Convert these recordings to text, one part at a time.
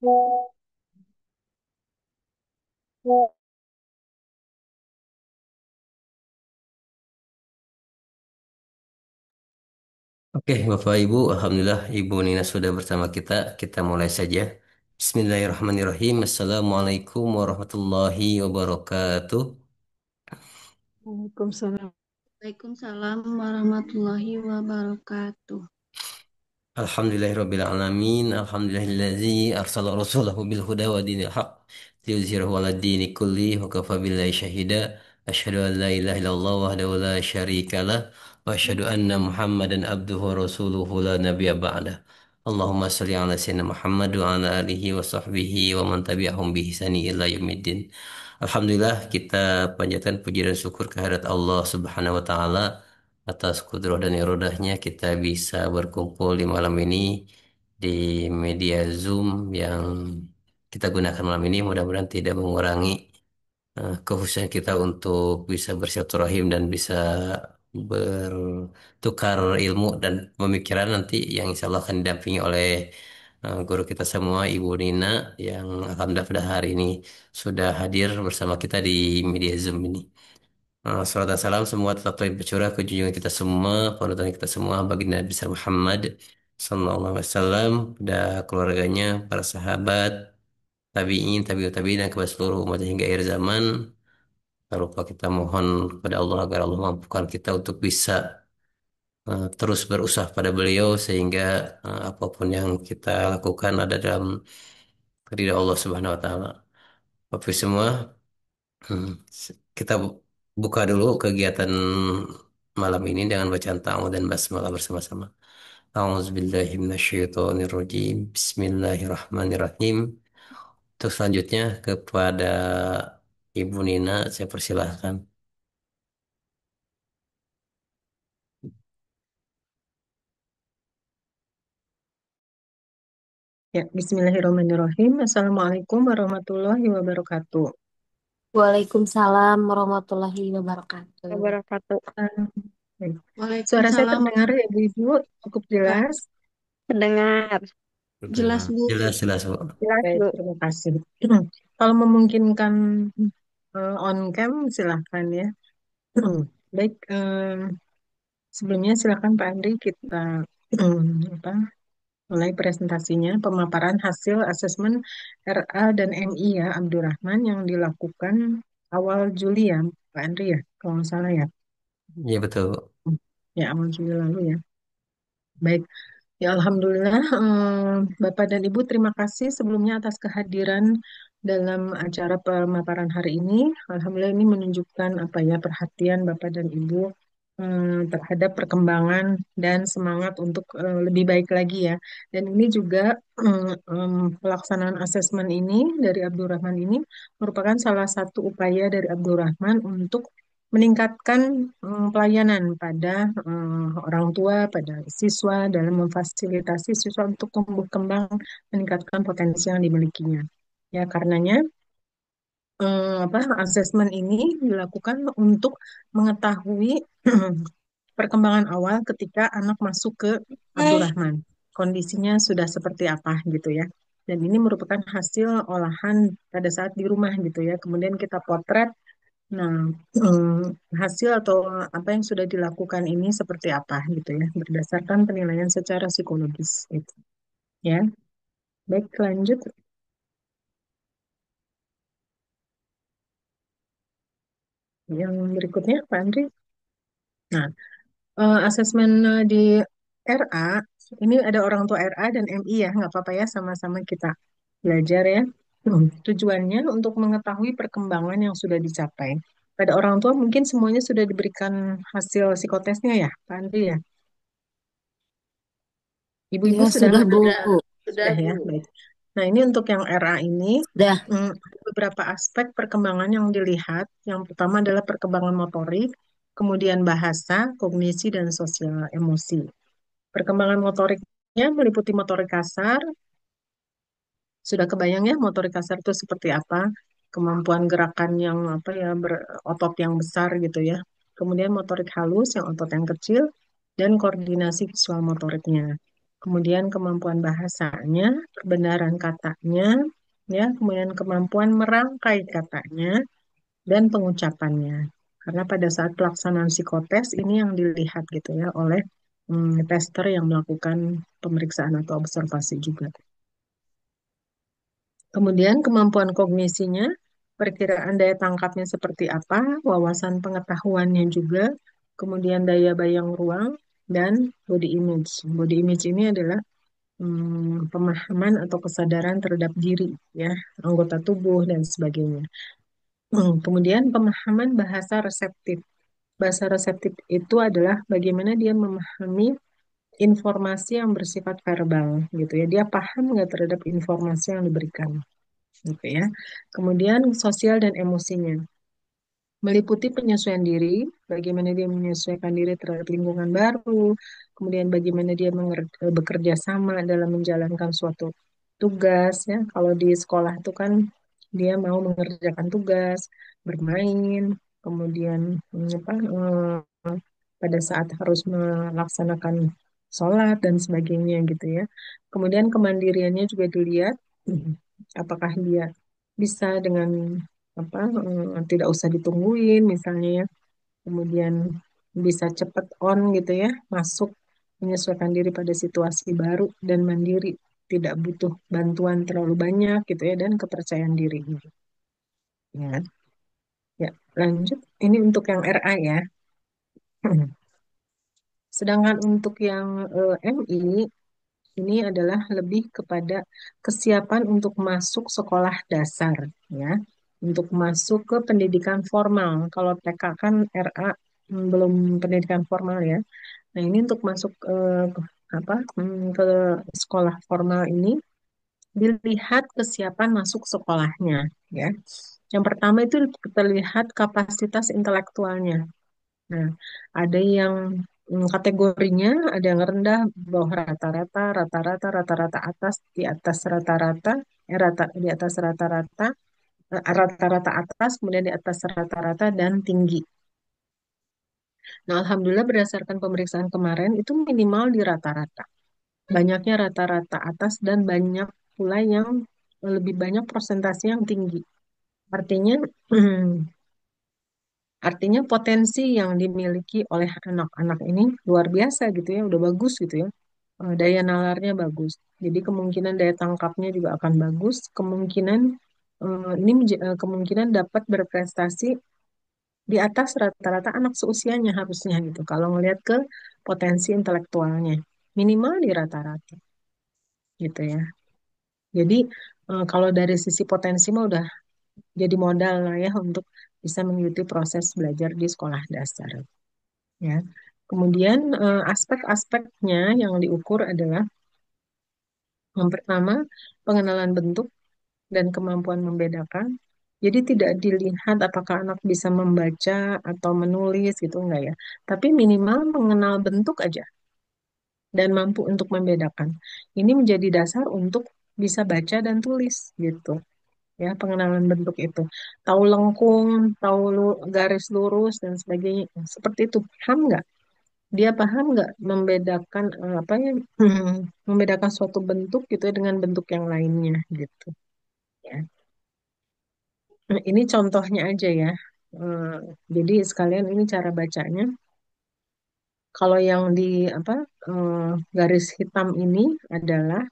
Oke, Bapak Ibu, Alhamdulillah Ibu Nina sudah bersama kita. Kita mulai saja. Bismillahirrahmanirrahim. Assalamualaikum warahmatullahi wabarakatuh. Waalaikumsalam. Waalaikumsalam warahmatullahi wabarakatuh. Alhamdulillahirabbil alamin. Alhamdulillahillazi arsala rasulahu bil huda wa dinil haq liyuzhirahu 'ala dini kulli wa kafa billahi syahida. Asyhadu an la ilaha illallah wahdahu la syarika lah wa asyhadu anna Muhammadan abduhu wa rasuluhu la nabiyya ba'dah. Allahumma shalli ala sayyidina Muhammad wa ala alihi wa sahbihi wa man tabi'ahum bi ihsani ila yaumiddin. Alhamdulillah kita panjatkan puji dan syukur kehadirat Allah Subhanahu wa taala atas kudroh dan irodahnya kita bisa berkumpul di malam ini di media Zoom yang kita gunakan malam ini. Mudah-mudahan tidak mengurangi kekhususan kita untuk bisa bersilaturahim dan bisa bertukar ilmu dan pemikiran nanti yang insya Allah akan didampingi oleh guru kita semua, Ibu Nina, yang alhamdulillah pada hari ini sudah hadir bersama kita di media Zoom ini. Salam dan salam semua tetap tercurah ke junjungan kita semua, panutan kita semua, baginda Nabi besar Muhammad Sallallahu Alaihi Wasallam, dan keluarganya, para sahabat, tabiin, tabiut tabiin, dan kepada seluruh umat hingga akhir zaman. Tak lupa kita mohon kepada Allah agar Allah mampukan kita untuk bisa terus berusaha pada beliau sehingga apapun yang kita lakukan ada dalam ridha Allah Subhanahu Wa Taala. Bapak semua, kita buka dulu kegiatan malam ini dengan bacaan ta'awudz dan basmalah bersama-sama. A'udzubillahiminasyaitonirrajim. Bismillahirrahmanirrahim. Untuk selanjutnya kepada Ibu Nina, saya persilahkan. Ya, Bismillahirrahmanirrahim. Assalamualaikum warahmatullahi wabarakatuh. Waalaikumsalam warahmatullahi wabarakatuh. Wabarakatuh. Baik. Suara saya Waalaikumsalam. terdengar ya, Bu Ibu? Cukup Wah, jelas? Mendengar. Sudah Jelas, Bu. jelas jelas Bu. Jelas, Baik, Bu. terima kasih. Kalau memungkinkan on cam, silahkan ya. Baik, sebelumnya silakan Pak Andri kita apa, mulai presentasinya pemaparan hasil asesmen RA dan MI ya Abdurrahman yang dilakukan awal Juli ya Pak Andri ya kalau nggak salah ya. Ya betul. Ya awal Juli lalu ya. Baik, ya Alhamdulillah Bapak dan Ibu terima kasih sebelumnya atas kehadiran dalam acara pemaparan hari ini. Alhamdulillah ini menunjukkan apa ya perhatian Bapak dan Ibu terhadap perkembangan dan semangat untuk lebih baik lagi ya. Dan ini juga pelaksanaan asesmen ini dari Abdurrahman ini merupakan salah satu upaya dari Abdurrahman untuk meningkatkan pelayanan pada orang tua, pada siswa dalam memfasilitasi siswa untuk tumbuh kembang, meningkatkan potensi yang dimilikinya. Ya, karenanya apa asesmen ini dilakukan untuk mengetahui perkembangan awal ketika anak masuk ke Abdurrahman. Kondisinya sudah seperti apa gitu ya. Dan ini merupakan hasil olahan pada saat di rumah gitu ya. Kemudian kita potret. Nah, hasil atau apa yang sudah dilakukan ini seperti apa gitu ya, berdasarkan penilaian secara psikologis itu. Ya, baik lanjut yang berikutnya, Pak Andri. Nah, asesmen di RA ini ada orang tua RA dan MI ya, nggak apa-apa ya, sama-sama kita belajar ya. Tujuannya untuk mengetahui perkembangan yang sudah dicapai. Pada orang tua mungkin semuanya sudah diberikan hasil psikotesnya ya, Pak Andri ya. Ibu-ibu Ya, sudah sudah, Bu. ada, sudah ya, baik. Nah, ini untuk yang RA ini, Sudah. ada beberapa aspek perkembangan yang dilihat. Yang pertama adalah perkembangan motorik, kemudian bahasa, kognisi, dan sosial emosi. Perkembangan motoriknya meliputi motorik kasar. Sudah kebayang ya motorik kasar itu seperti apa? Kemampuan gerakan yang apa ya berotot yang besar gitu ya. Kemudian motorik halus yang otot yang kecil dan koordinasi visual motoriknya. kemudian kemampuan bahasanya, perbenaran katanya, ya, kemudian kemampuan merangkai katanya, dan pengucapannya. Karena pada saat pelaksanaan psikotes ini yang dilihat gitu ya oleh tester yang melakukan pemeriksaan atau observasi juga. Kemudian kemampuan kognisinya, perkiraan daya tangkapnya seperti apa, wawasan pengetahuannya juga, kemudian daya bayang ruang, dan body image. Body image ini adalah pemahaman atau kesadaran terhadap diri, ya, anggota tubuh dan sebagainya. Kemudian pemahaman bahasa reseptif. Bahasa reseptif itu adalah bagaimana dia memahami informasi yang bersifat verbal, gitu ya. Dia paham nggak terhadap informasi yang diberikan, gitu ya. Kemudian sosial dan emosinya meliputi penyesuaian diri, bagaimana dia menyesuaikan diri terhadap lingkungan baru, kemudian bagaimana dia bekerja sama dalam menjalankan suatu tugas, ya. Kalau di sekolah itu kan dia mau mengerjakan tugas, bermain, kemudian pada saat harus melaksanakan sholat dan sebagainya gitu ya. Kemudian kemandiriannya juga dilihat, apakah dia bisa dengan tidak usah ditungguin misalnya ya, kemudian bisa cepat on gitu ya, masuk menyesuaikan diri pada situasi baru dan mandiri, tidak butuh bantuan terlalu banyak gitu ya, dan kepercayaan diri. Ya, ya lanjut. Ini untuk yang RA ya. Sedangkan untuk yang MI ini adalah lebih kepada kesiapan untuk masuk sekolah dasar, ya, untuk masuk ke pendidikan formal. Kalau TK kan RA belum pendidikan formal ya. Nah ini untuk masuk ke sekolah formal ini dilihat kesiapan masuk sekolahnya, ya. Yang pertama itu terlihat kapasitas intelektualnya. Nah, ada yang kategorinya, ada yang rendah, bawah rata-rata, rata-rata, rata-rata atas, di atas rata-rata, di atas rata-rata, rata-rata atas, kemudian di atas rata-rata dan tinggi. Nah, alhamdulillah berdasarkan pemeriksaan kemarin itu minimal di rata-rata. Banyaknya rata-rata atas dan banyak pula yang lebih banyak persentase yang tinggi. Artinya Artinya potensi yang dimiliki oleh anak-anak ini luar biasa gitu ya, udah bagus gitu ya. Daya nalarnya bagus. Jadi kemungkinan daya tangkapnya juga akan bagus. Kemungkinan dapat berprestasi di atas rata-rata anak seusianya harusnya gitu. Kalau ngelihat ke potensi intelektualnya, minimal di rata-rata gitu ya. Jadi kalau dari sisi potensi mah udah jadi modal lah ya untuk bisa mengikuti proses belajar di sekolah dasar. Ya. Kemudian aspek-aspeknya yang diukur adalah yang pertama pengenalan bentuk dan kemampuan membedakan. Jadi tidak dilihat apakah anak bisa membaca atau menulis gitu enggak ya. Tapi minimal mengenal bentuk aja dan mampu untuk membedakan. Ini menjadi dasar untuk bisa baca dan tulis gitu. Ya, pengenalan bentuk itu. Tahu lengkung, tahu garis lurus dan sebagainya. Seperti itu. Paham nggak? Dia paham nggak membedakan apa ya membedakan suatu bentuk gitu ya dengan bentuk yang lainnya gitu ya. Nah, ini contohnya aja ya. Eh, jadi sekalian ini cara bacanya. Kalau yang di apa eh, garis hitam ini adalah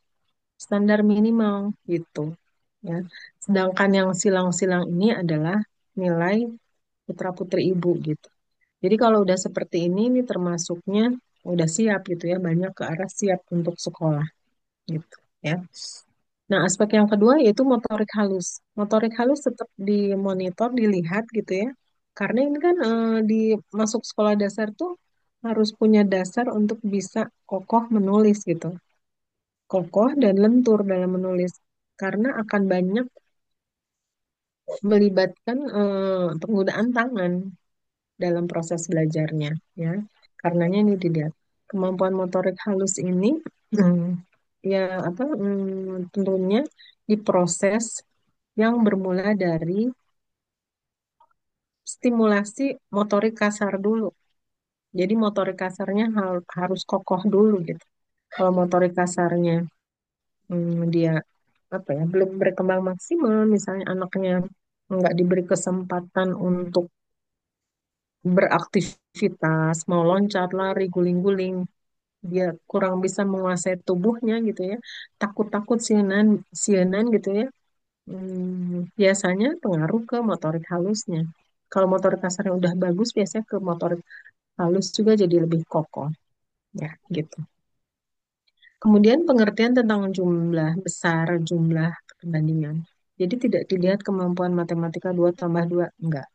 standar minimal gitu ya. Sedangkan yang silang-silang ini adalah nilai putra-putri ibu gitu. Jadi kalau udah seperti ini termasuknya udah siap gitu ya, banyak ke arah siap untuk sekolah gitu ya. Nah, aspek yang kedua yaitu motorik halus. Motorik halus tetap dimonitor, dilihat gitu ya. Karena ini kan di masuk sekolah dasar tuh harus punya dasar untuk bisa kokoh menulis gitu. Kokoh dan lentur dalam menulis. Karena akan banyak melibatkan penggunaan tangan dalam proses belajarnya ya. Karenanya ini dilihat kemampuan motorik halus ini ya tentunya diproses yang bermula dari stimulasi motorik kasar dulu. Jadi motorik kasarnya harus kokoh dulu gitu. Kalau motorik kasarnya dia apa ya belum berkembang maksimal, misalnya anaknya nggak diberi kesempatan untuk beraktivitas, mau loncat, lari, guling-guling, dia kurang bisa menguasai tubuhnya gitu ya, takut-takut sianan, sianan gitu ya, biasanya pengaruh ke motorik halusnya. Kalau motorik kasarnya udah bagus, biasanya ke motorik halus juga jadi lebih kokoh, ya gitu. Kemudian pengertian tentang jumlah besar, jumlah perbandingan. Jadi tidak dilihat kemampuan matematika 2 tambah 2 enggak.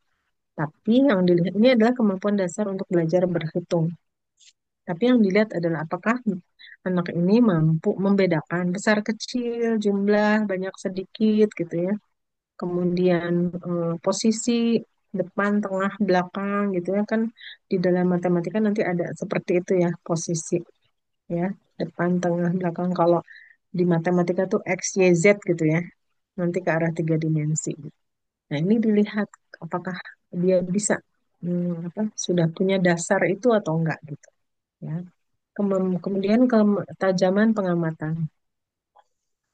Tapi yang dilihat ini adalah kemampuan dasar untuk belajar berhitung. Tapi yang dilihat adalah apakah anak ini mampu membedakan besar kecil, jumlah banyak sedikit gitu ya. Kemudian posisi depan, tengah, belakang gitu ya kan di dalam matematika nanti ada seperti itu ya posisi ya, depan, tengah, belakang. Kalau di matematika tuh X, Y, Z gitu ya, nanti ke arah 3 dimensi. Nah, ini dilihat apakah dia bisa sudah punya dasar itu atau enggak gitu ya. Kemudian ketajaman pengamatan.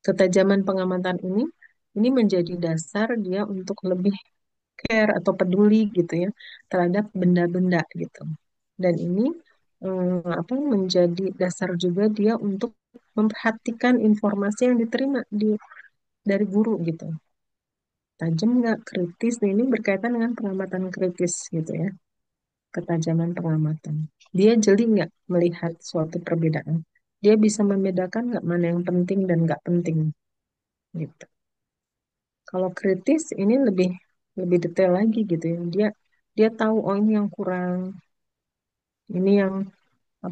Ketajaman pengamatan ini menjadi dasar dia untuk lebih care atau peduli gitu ya terhadap benda-benda gitu. Dan ini menjadi dasar juga dia untuk memperhatikan informasi yang diterima dari guru gitu. Tajam nggak, kritis, nah ini berkaitan dengan pengamatan kritis gitu ya, ketajaman pengamatan. Dia jeli nggak melihat suatu perbedaan. Dia bisa membedakan nggak mana yang penting dan nggak penting gitu. Kalau kritis ini lebih lebih detail lagi gitu ya. Dia dia tahu oh ini yang kurang, ini yang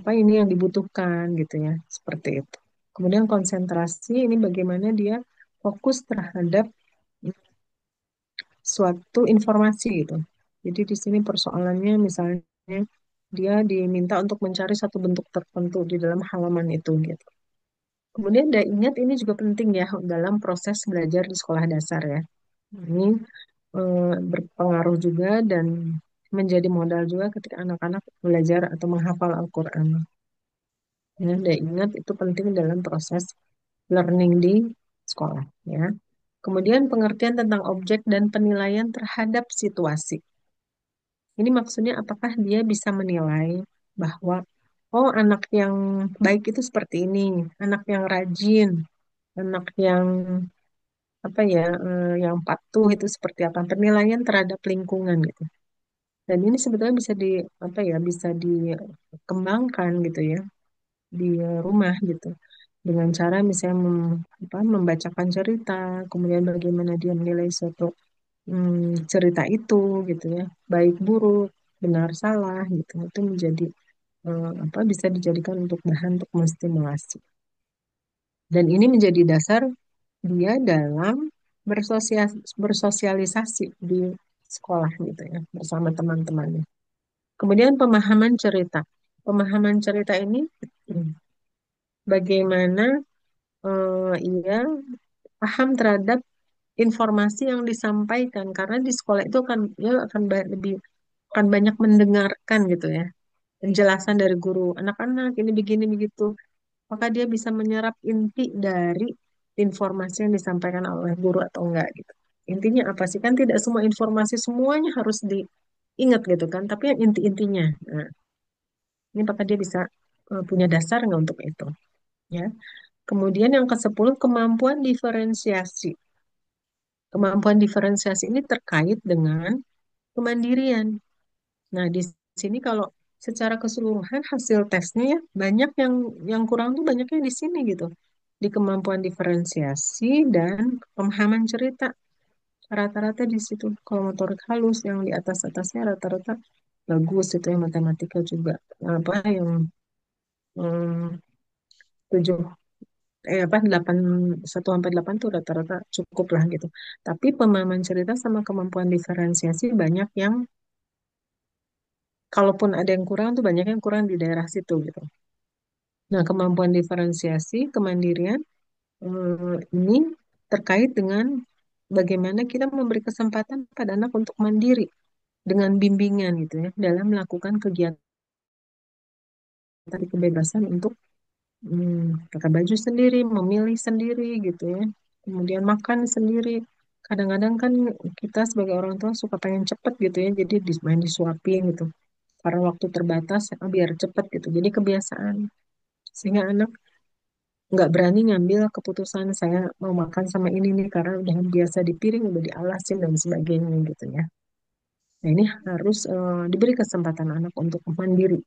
ini yang dibutuhkan gitu ya, seperti itu. Kemudian konsentrasi ini bagaimana dia fokus terhadap suatu informasi gitu. Jadi di sini persoalannya misalnya dia diminta untuk mencari satu bentuk tertentu di dalam halaman itu gitu. Kemudian daya ingat ini juga penting ya dalam proses belajar di sekolah dasar ya. Ini berpengaruh juga dan menjadi modal juga ketika anak-anak belajar atau menghafal Al-Quran. Ya, daya ingat itu penting dalam proses learning di sekolah ya. Kemudian pengertian tentang objek dan penilaian terhadap situasi. Ini maksudnya apakah dia bisa menilai bahwa oh anak yang baik itu seperti ini, anak yang rajin, anak yang yang patuh itu seperti apa, penilaian terhadap lingkungan gitu. Dan ini sebetulnya bisa bisa dikembangkan gitu ya di rumah gitu. Dengan cara misalnya membacakan cerita, kemudian bagaimana dia menilai suatu cerita itu gitu ya, baik buruk, benar salah gitu. Itu menjadi bisa dijadikan untuk bahan untuk menstimulasi. Dan ini menjadi dasar dia dalam bersosialisasi di sekolah gitu ya, bersama teman-temannya. Kemudian pemahaman cerita. Pemahaman cerita ini bagaimana ia paham terhadap informasi yang disampaikan karena di sekolah itu akan dia akan lebih akan banyak mendengarkan gitu ya penjelasan dari guru anak-anak ini begini begitu, maka dia bisa menyerap inti dari informasi yang disampaikan oleh guru atau enggak gitu. Intinya apa sih, kan tidak semua informasi semuanya harus diingat gitu kan, tapi yang inti-intinya. Nah, ini maka dia bisa punya dasar nggak untuk itu ya. Kemudian yang ke-10 kemampuan diferensiasi. Kemampuan diferensiasi ini terkait dengan kemandirian. Nah, di sini kalau secara keseluruhan hasil tesnya ya banyak yang kurang tuh banyaknya di sini gitu. Di kemampuan diferensiasi dan pemahaman cerita. Rata-rata di situ. Kalau motorik halus yang di atas-atasnya rata-rata bagus itu yang matematika juga. Apa yang hmm, 7 8 1 sampai 8 tuh rata-rata cukup lah gitu. Tapi pemahaman cerita sama kemampuan diferensiasi banyak yang kalaupun ada yang kurang tuh banyak yang kurang di daerah situ gitu. Nah, kemampuan diferensiasi, kemandirian ini terkait dengan bagaimana kita memberi kesempatan pada anak untuk mandiri dengan bimbingan gitu ya dalam melakukan kegiatan kebebasan untuk pakai baju sendiri, memilih sendiri gitu ya. Kemudian makan sendiri. Kadang-kadang kan kita sebagai orang tua suka pengen cepet gitu ya, jadi main disuapin gitu. Karena waktu terbatas, biar cepet gitu. Jadi kebiasaan. Sehingga anak nggak berani ngambil keputusan saya mau makan sama ini nih karena udah biasa di piring, udah dialasin dan sebagainya gitu ya. Nah ini harus diberi kesempatan anak untuk mandiri,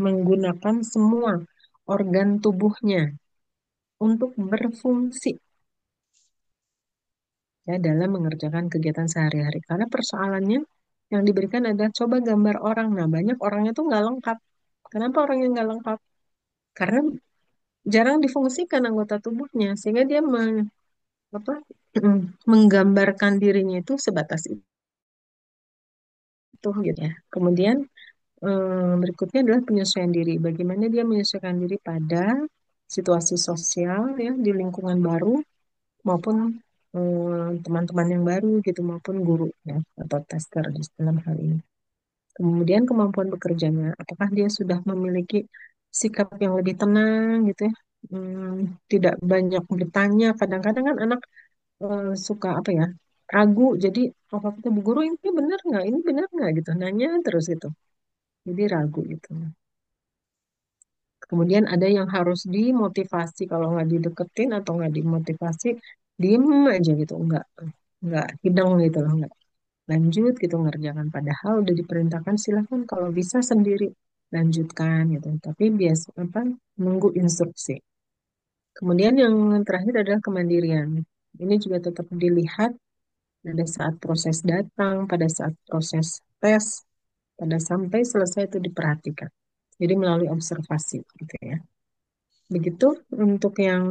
menggunakan semua organ tubuhnya untuk berfungsi ya dalam mengerjakan kegiatan sehari-hari. Karena persoalannya yang diberikan adalah coba gambar orang. Nah banyak orangnya tuh nggak lengkap. Kenapa orangnya nggak lengkap? Karena jarang difungsikan anggota tubuhnya sehingga dia apa, menggambarkan dirinya itu sebatas itu gitu ya. Kemudian berikutnya adalah penyesuaian diri. Bagaimana dia menyesuaikan diri pada situasi sosial ya di lingkungan baru maupun teman-teman yang baru gitu maupun guru ya atau tester dalam hal ini. Kemudian kemampuan bekerjanya, apakah dia sudah memiliki sikap yang lebih tenang gitu ya, tidak banyak bertanya. Kadang-kadang kan anak suka apa ya ragu, jadi apa kata bu guru ini benar nggak gitu, nanya terus gitu, jadi ragu gitu. Kemudian ada yang harus dimotivasi, kalau nggak dideketin atau nggak dimotivasi, diem aja gitu, nggak hidang gitu loh, nggak lanjut gitu ngerjakan. Padahal udah diperintahkan silahkan kalau bisa sendiri lanjutkan gitu. Tapi biasa apa nunggu instruksi. Kemudian yang terakhir adalah kemandirian. Ini juga tetap dilihat pada saat proses datang, pada saat proses tes, pada sampai selesai itu diperhatikan. Jadi melalui observasi gitu ya. Begitu untuk yang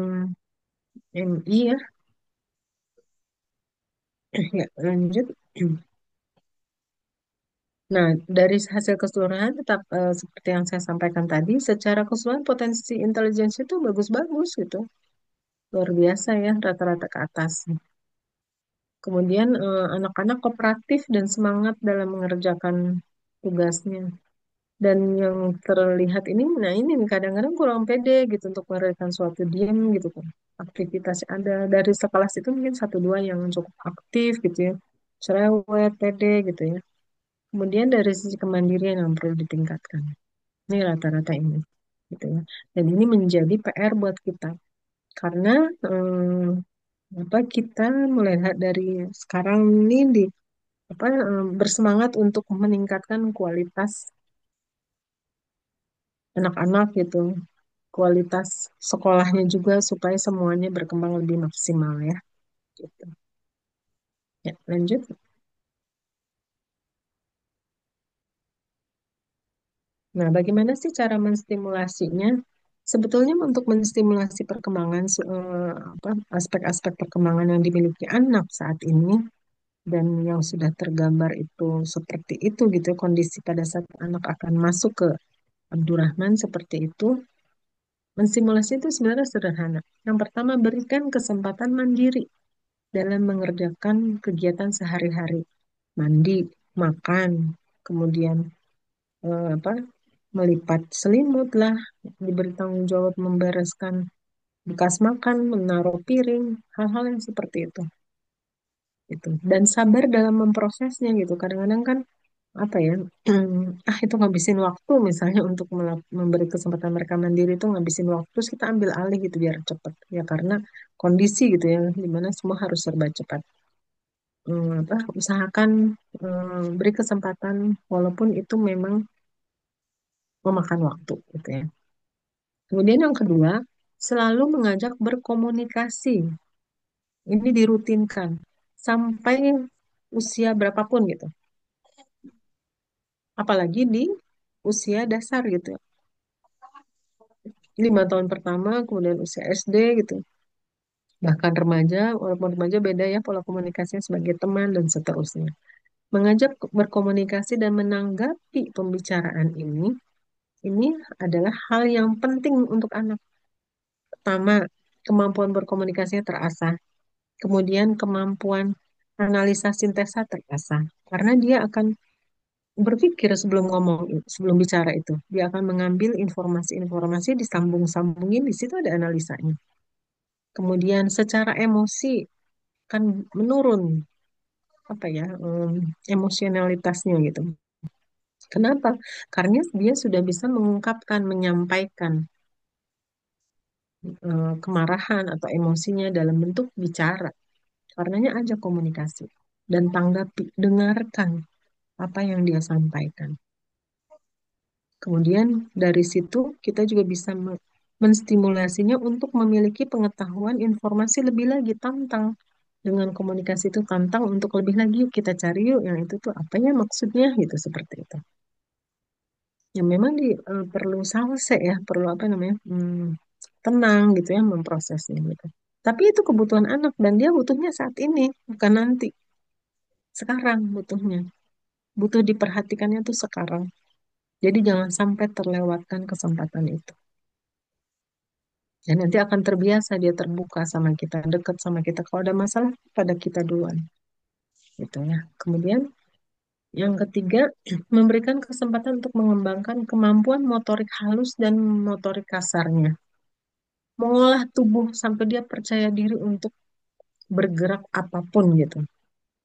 MI ya. Ya, lanjut. Nah, dari hasil keseluruhan tetap seperti yang saya sampaikan tadi, secara keseluruhan potensi intelijensi itu bagus-bagus gitu. Luar biasa ya, rata-rata ke atas. Kemudian anak-anak kooperatif dan semangat dalam mengerjakan tugasnya. Dan yang terlihat ini, nah ini nih, kadang-kadang kurang pede gitu untuk mengerjakan suatu diam gitu kan. Aktivitas ada dari sekelas itu mungkin satu dua yang cukup aktif gitu ya. Cerewet, pede gitu ya. Kemudian dari sisi kemandirian yang perlu ditingkatkan. Ini rata-rata ini, gitu ya. Dan ini menjadi PR buat kita karena apa kita melihat dari sekarang ini apa bersemangat untuk meningkatkan kualitas anak-anak gitu, kualitas sekolahnya juga supaya semuanya berkembang lebih maksimal ya. Gitu. Ya, lanjut. Nah, bagaimana sih cara menstimulasinya? Sebetulnya untuk menstimulasi perkembangan apa, aspek-aspek perkembangan yang dimiliki anak saat ini dan yang sudah tergambar itu seperti itu gitu kondisi pada saat anak akan masuk ke Abdurrahman seperti itu. Menstimulasi itu sebenarnya sederhana. Yang pertama, berikan kesempatan mandiri dalam mengerjakan kegiatan sehari-hari. Mandi, makan, kemudian apa melipat selimut lah, diberi tanggung jawab membereskan bekas makan, menaruh piring, hal-hal yang seperti itu. Gitu. Dan sabar dalam memprosesnya gitu. Kadang-kadang kan apa ya, itu ngabisin waktu misalnya untuk memberi kesempatan mereka mandiri itu ngabisin waktu, terus kita ambil alih gitu biar cepat. Ya karena kondisi gitu ya, dimana semua harus serba cepat. Apa, usahakan beri kesempatan walaupun itu memang memakan waktu gitu ya. Kemudian yang kedua, selalu mengajak berkomunikasi. Ini dirutinkan sampai usia berapapun gitu. Apalagi di usia dasar gitu. 5 tahun pertama, kemudian usia SD gitu. Bahkan remaja, walaupun remaja beda ya pola komunikasinya sebagai teman dan seterusnya. Mengajak berkomunikasi dan menanggapi pembicaraan ini adalah hal yang penting untuk anak. Pertama, kemampuan berkomunikasinya terasah. Kemudian kemampuan analisa sintesa terasah. Karena dia akan berpikir sebelum ngomong, sebelum bicara itu. Dia akan mengambil informasi-informasi, disambung-sambungin, di situ ada analisanya. Kemudian secara emosi kan menurun apa ya emosionalitasnya gitu. Kenapa? Karena dia sudah bisa mengungkapkan, menyampaikan kemarahan atau emosinya dalam bentuk bicara. Karenanya ajak komunikasi dan tanggapi, dengarkan apa yang dia sampaikan. Kemudian dari situ kita juga bisa menstimulasinya untuk memiliki pengetahuan informasi lebih lagi tentang dengan komunikasi itu tantang untuk lebih lagi yuk kita cari yuk yang itu tuh apa ya maksudnya gitu seperti itu. Ya memang perlu salse ya, perlu apa namanya tenang gitu ya memprosesnya gitu. Tapi itu kebutuhan anak dan dia butuhnya saat ini bukan nanti. Sekarang butuhnya, butuh diperhatikannya tuh sekarang. Jadi jangan sampai terlewatkan kesempatan itu. Dan nanti akan terbiasa dia terbuka sama kita, dekat sama kita. Kalau ada masalah pada kita duluan, gitu ya. Kemudian yang ketiga, memberikan kesempatan untuk mengembangkan kemampuan motorik halus dan motorik kasarnya. Mengolah tubuh sampai dia percaya diri untuk bergerak apapun gitu.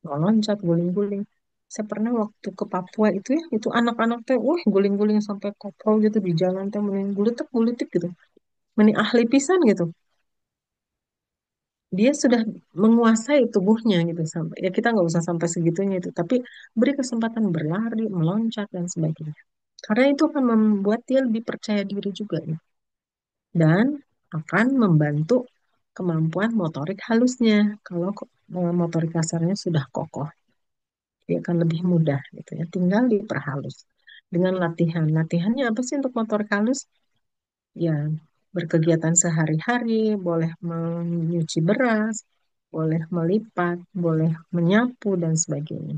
Loncat, guling-guling. Saya pernah waktu ke Papua itu ya, itu anak-anak teh, wah guling-guling sampai koprol gitu di jalan teh, mending guletek-guletek gitu. Mending ahli pisan gitu. Dia sudah menguasai tubuhnya gitu sampai ya kita nggak usah sampai segitunya itu, tapi beri kesempatan berlari, meloncat dan sebagainya. Karena itu akan membuat dia lebih percaya diri juga ya. Dan akan membantu kemampuan motorik halusnya. Kalau motorik kasarnya sudah kokoh, dia akan lebih mudah gitu ya. Tinggal diperhalus dengan latihan. Latihannya apa sih untuk motorik halus? Ya, berkegiatan sehari-hari, boleh menyuci beras, boleh melipat, boleh menyapu dan sebagainya.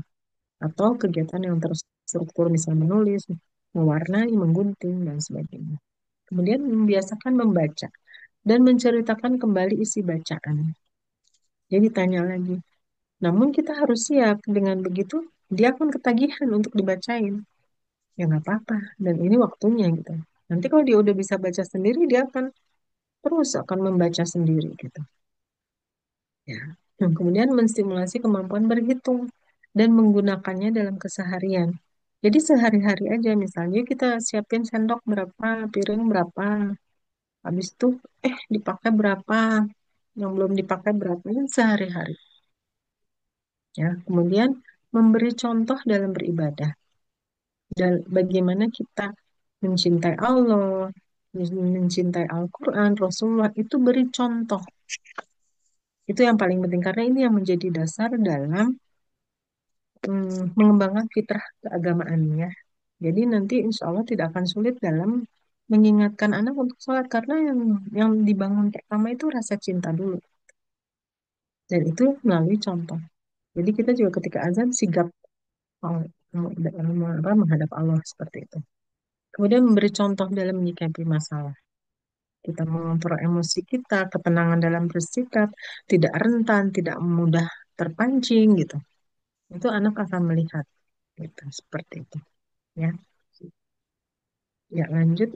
Atau kegiatan yang terstruktur, misalnya menulis, mewarnai, menggunting dan sebagainya. Kemudian membiasakan membaca dan menceritakan kembali isi bacaan. Jadi tanya lagi. Namun kita harus siap dengan begitu dia akan ketagihan untuk dibacain. Ya nggak apa-apa. Dan ini waktunya gitu. Nanti kalau dia udah bisa baca sendiri, dia akan terus akan membaca sendiri gitu. Ya. Dan kemudian menstimulasi kemampuan berhitung dan menggunakannya dalam keseharian. Jadi sehari-hari aja misalnya kita siapin sendok berapa, piring berapa, habis itu dipakai berapa, yang belum dipakai berapa, ini sehari-hari. Ya, kemudian memberi contoh dalam beribadah. Dan bagaimana kita mencintai Allah, mencintai Al-Quran, Rasulullah, itu beri contoh. Itu yang paling penting karena ini yang menjadi dasar dalam mengembangkan fitrah keagamaannya. Jadi nanti insya Allah tidak akan sulit dalam mengingatkan anak untuk sholat karena yang dibangun pertama itu rasa cinta dulu dan itu melalui contoh. Jadi kita juga ketika azan sigap oh, menghadap Allah seperti itu. Kemudian memberi contoh dalam menyikapi masalah. Kita mengontrol emosi kita, ketenangan dalam bersikap, tidak rentan, tidak mudah terpancing gitu. Itu anak akan melihat gitu, seperti itu. Ya, ya lanjut.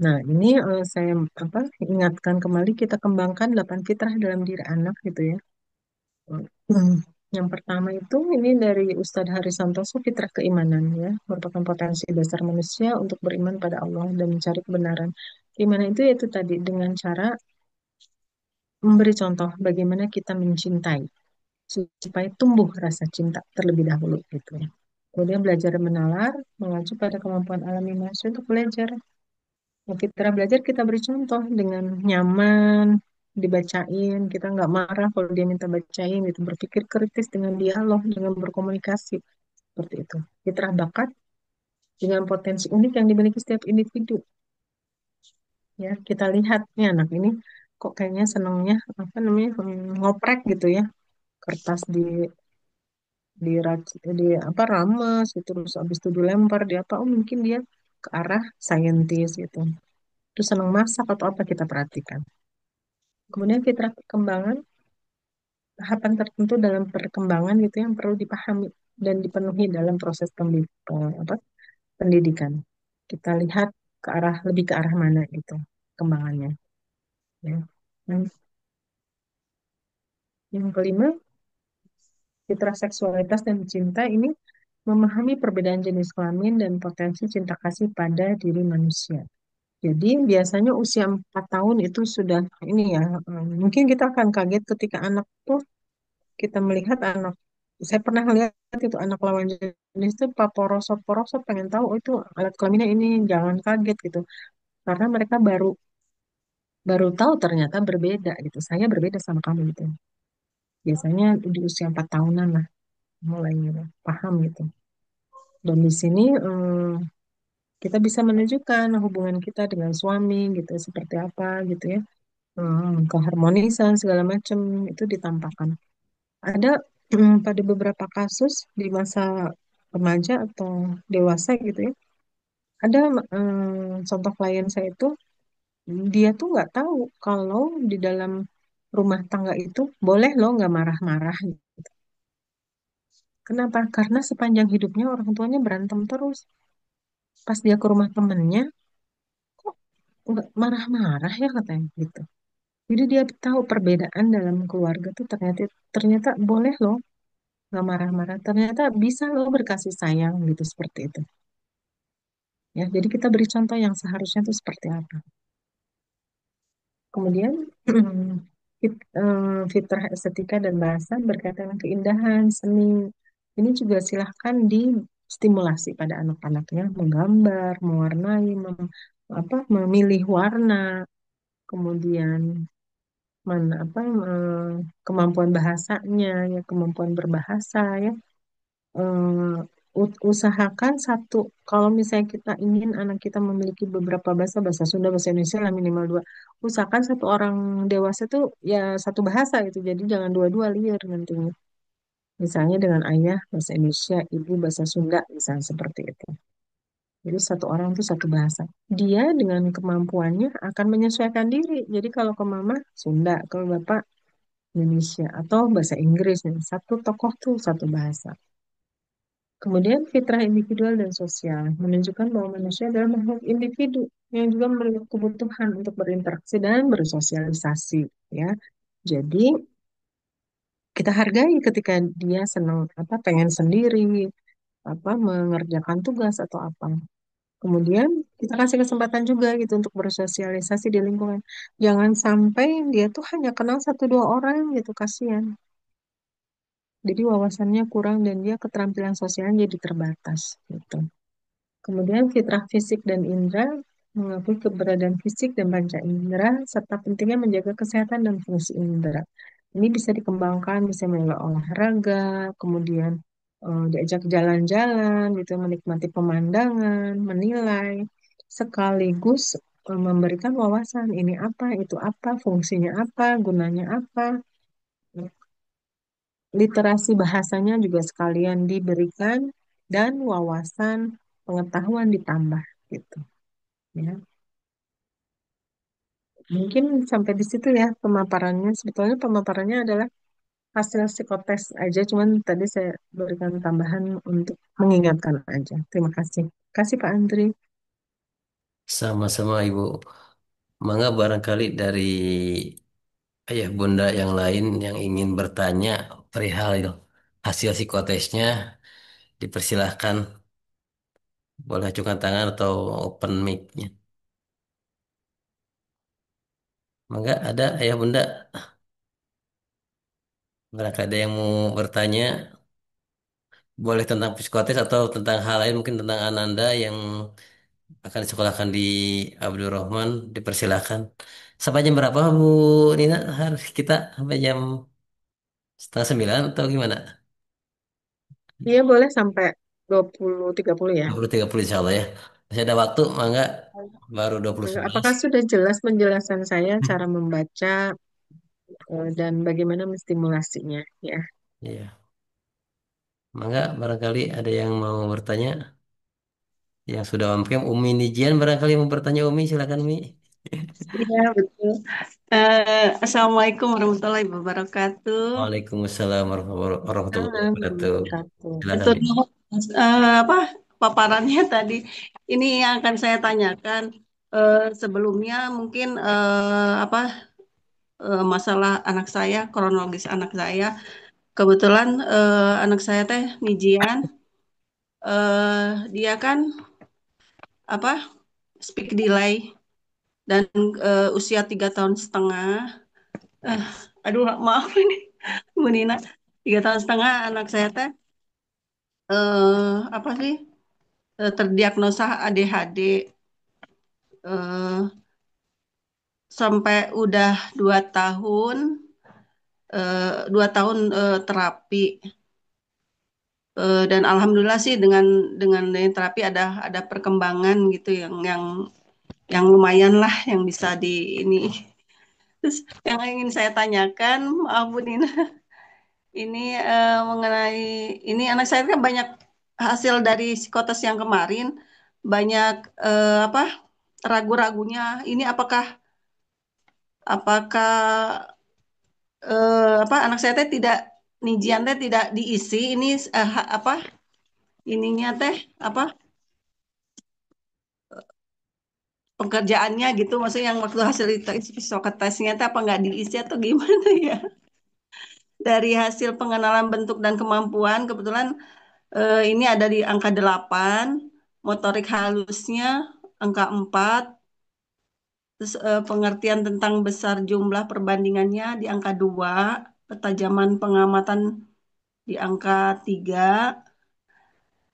Nah, ini saya apa ingatkan kembali kita kembangkan 8 fitrah dalam diri anak gitu ya. Hmm. Yang pertama itu ini dari Ustadz Hari Santoso, fitrah keimanan ya, merupakan potensi dasar manusia untuk beriman pada Allah dan mencari kebenaran. Keimanan itu yaitu tadi dengan cara memberi contoh bagaimana kita mencintai supaya tumbuh rasa cinta terlebih dahulu gitu ya. Kemudian belajar menalar, mengacu pada kemampuan alami manusia untuk belajar. Nah, fitrah belajar kita beri contoh dengan nyaman, dibacain, kita nggak marah kalau dia minta bacain, gitu. Berpikir kritis dengan dialog, dengan berkomunikasi, seperti itu. Fitrah bakat dengan potensi unik yang dimiliki setiap individu. Ya, kita lihat nih anak ini kok kayaknya senangnya apa namanya ngoprek gitu ya, kertas di apa rames gitu, terus habis itu dilempar di apa, oh mungkin dia ke arah saintis gitu. Terus senang masak atau apa kita perhatikan. Kemudian fitrah perkembangan tahapan tertentu dalam perkembangan gitu yang perlu dipahami dan dipenuhi dalam proses pendidikan. Kita lihat lebih ke arah mana gitu kembangannya. Ya. Dan yang kelima, fitrah seksualitas dan cinta ini memahami perbedaan jenis kelamin dan potensi cinta kasih pada diri manusia. Jadi biasanya usia 4 tahun itu sudah ini ya, mungkin kita akan kaget ketika anak tuh kita melihat anak, saya pernah lihat itu anak lawan jenis itu paporosot-porosot pengen tahu, oh itu alat kelaminnya ini, jangan kaget gitu. Karena mereka baru baru tahu ternyata berbeda gitu. Saya berbeda sama kamu gitu. Biasanya di usia 4 tahunan lah mulai gitu, paham gitu. Dan di sini kita bisa menunjukkan hubungan kita dengan suami gitu seperti apa gitu ya. Keharmonisan segala macam itu ditampakkan. Ada pada beberapa kasus di masa remaja atau dewasa gitu ya. Ada contoh klien saya itu dia tuh nggak tahu kalau di dalam rumah tangga itu boleh loh nggak marah-marah. Kenapa? Karena sepanjang hidupnya orang tuanya berantem terus. Pas dia ke rumah temennya, kok nggak marah-marah ya katanya gitu. Jadi dia tahu perbedaan dalam keluarga tuh ternyata ternyata boleh loh nggak marah-marah. Ternyata bisa loh berkasih sayang gitu seperti itu. Ya, jadi kita beri contoh yang seharusnya itu seperti apa. Kemudian fitrah estetika dan bahasa berkaitan dengan keindahan seni. Ini juga silahkan distimulasi pada anak-anaknya menggambar, mewarnai, memilih warna, kemudian kemampuan bahasanya, ya kemampuan berbahasa ya. eh, Usahakan satu, kalau misalnya kita ingin anak kita memiliki beberapa bahasa, bahasa Sunda, bahasa Indonesia lah minimal dua. Usahakan satu orang dewasa itu ya satu bahasa gitu, jadi jangan dua-dua liar nantinya. Misalnya dengan ayah bahasa Indonesia, ibu bahasa Sunda, misalnya seperti itu. Jadi satu orang itu satu bahasa. Dia dengan kemampuannya akan menyesuaikan diri. Jadi kalau ke mama Sunda, kalau bapak Indonesia atau bahasa Inggris nih. Satu tokoh tuh satu bahasa. Kemudian fitrah individual dan sosial menunjukkan bahwa manusia adalah makhluk individu yang juga memiliki kebutuhan untuk berinteraksi dan bersosialisasi, ya. Jadi kita hargai ketika dia senang pengen sendiri, mengerjakan tugas atau apa. Kemudian kita kasih kesempatan juga gitu untuk bersosialisasi di lingkungan. Jangan sampai dia tuh hanya kenal satu dua orang gitu, kasihan. Jadi wawasannya kurang dan dia keterampilan sosialnya jadi terbatas gitu. Kemudian fitrah fisik dan indera mengakui keberadaan fisik dan panca indera serta pentingnya menjaga kesehatan dan fungsi indera. Ini bisa dikembangkan, bisa melalui olahraga, kemudian diajak jalan-jalan, gitu, menikmati pemandangan, menilai, sekaligus memberikan wawasan ini apa, itu apa, fungsinya apa, gunanya apa. Literasi bahasanya juga sekalian diberikan dan wawasan pengetahuan ditambah gitu ya. Mungkin sampai di situ ya pemaparannya. Sebetulnya pemaparannya adalah hasil psikotes aja, cuman tadi saya berikan tambahan untuk mengingatkan aja. Terima kasih. Kasih Pak Andri. Sama-sama Ibu. Mangga barangkali dari ayah bunda yang lain yang ingin bertanya perihal itu hasil psikotesnya dipersilahkan, boleh acungkan tangan atau open mic-nya. Mangga ada ayah bunda, barangkali ada yang mau bertanya, boleh tentang psikotes atau tentang hal lain, mungkin tentang Ananda yang akan disekolahkan di Abdul Rahman, dipersilahkan. Sampai jam berapa Bu Nina? Harus kita sampai jam setengah sembilan atau gimana? Iya boleh sampai 20.30 ya. 20.30 insya Allah ya. Masih ada waktu, mangga baru 20.11. Apakah sudah jelas penjelasan saya cara membaca dan bagaimana menstimulasinya ya? Iya, mangga barangkali ada yang mau bertanya. Yang sudah mungkin Umi Nijian barangkali mau bertanya Umi, silakan Umi. Iya, betul. Assalamualaikum warahmatullahi wabarakatuh. Waalaikumsalam warahmatullahi wabarakatuh. Wabarakatuh. Silakan, Itu Bi. apa paparannya tadi. Ini yang akan saya tanyakan. Sebelumnya mungkin apa masalah anak saya, kronologis anak saya. Kebetulan anak saya teh Nijian. Dia kan apa speak delay dan usia 3 tahun setengah. Eh, aduh maaf ini Bu Nina, 3 tahun setengah anak saya teh apa sih terdiagnosa ADHD eh, sampai udah 2 tahun 2 tahun terapi. Dan alhamdulillah sih dengan terapi ada perkembangan gitu yang lumayan lah yang bisa di ini. Terus yang ingin saya tanyakan, maaf Bu Nina, ini mengenai ini anak saya kan banyak hasil dari psikotes yang kemarin, banyak apa ragu-ragunya. Ini apakah apa anak saya teh tidak nijian teh tidak diisi ini apa ininya teh apa pekerjaannya gitu, maksudnya yang waktu hasil psikotesnya teh apa nggak diisi atau gimana ya? Dari hasil pengenalan bentuk dan kemampuan kebetulan ini ada di angka 8, motorik halusnya angka 4, terus pengertian tentang besar jumlah perbandingannya di angka 2, ketajaman pengamatan di angka 3,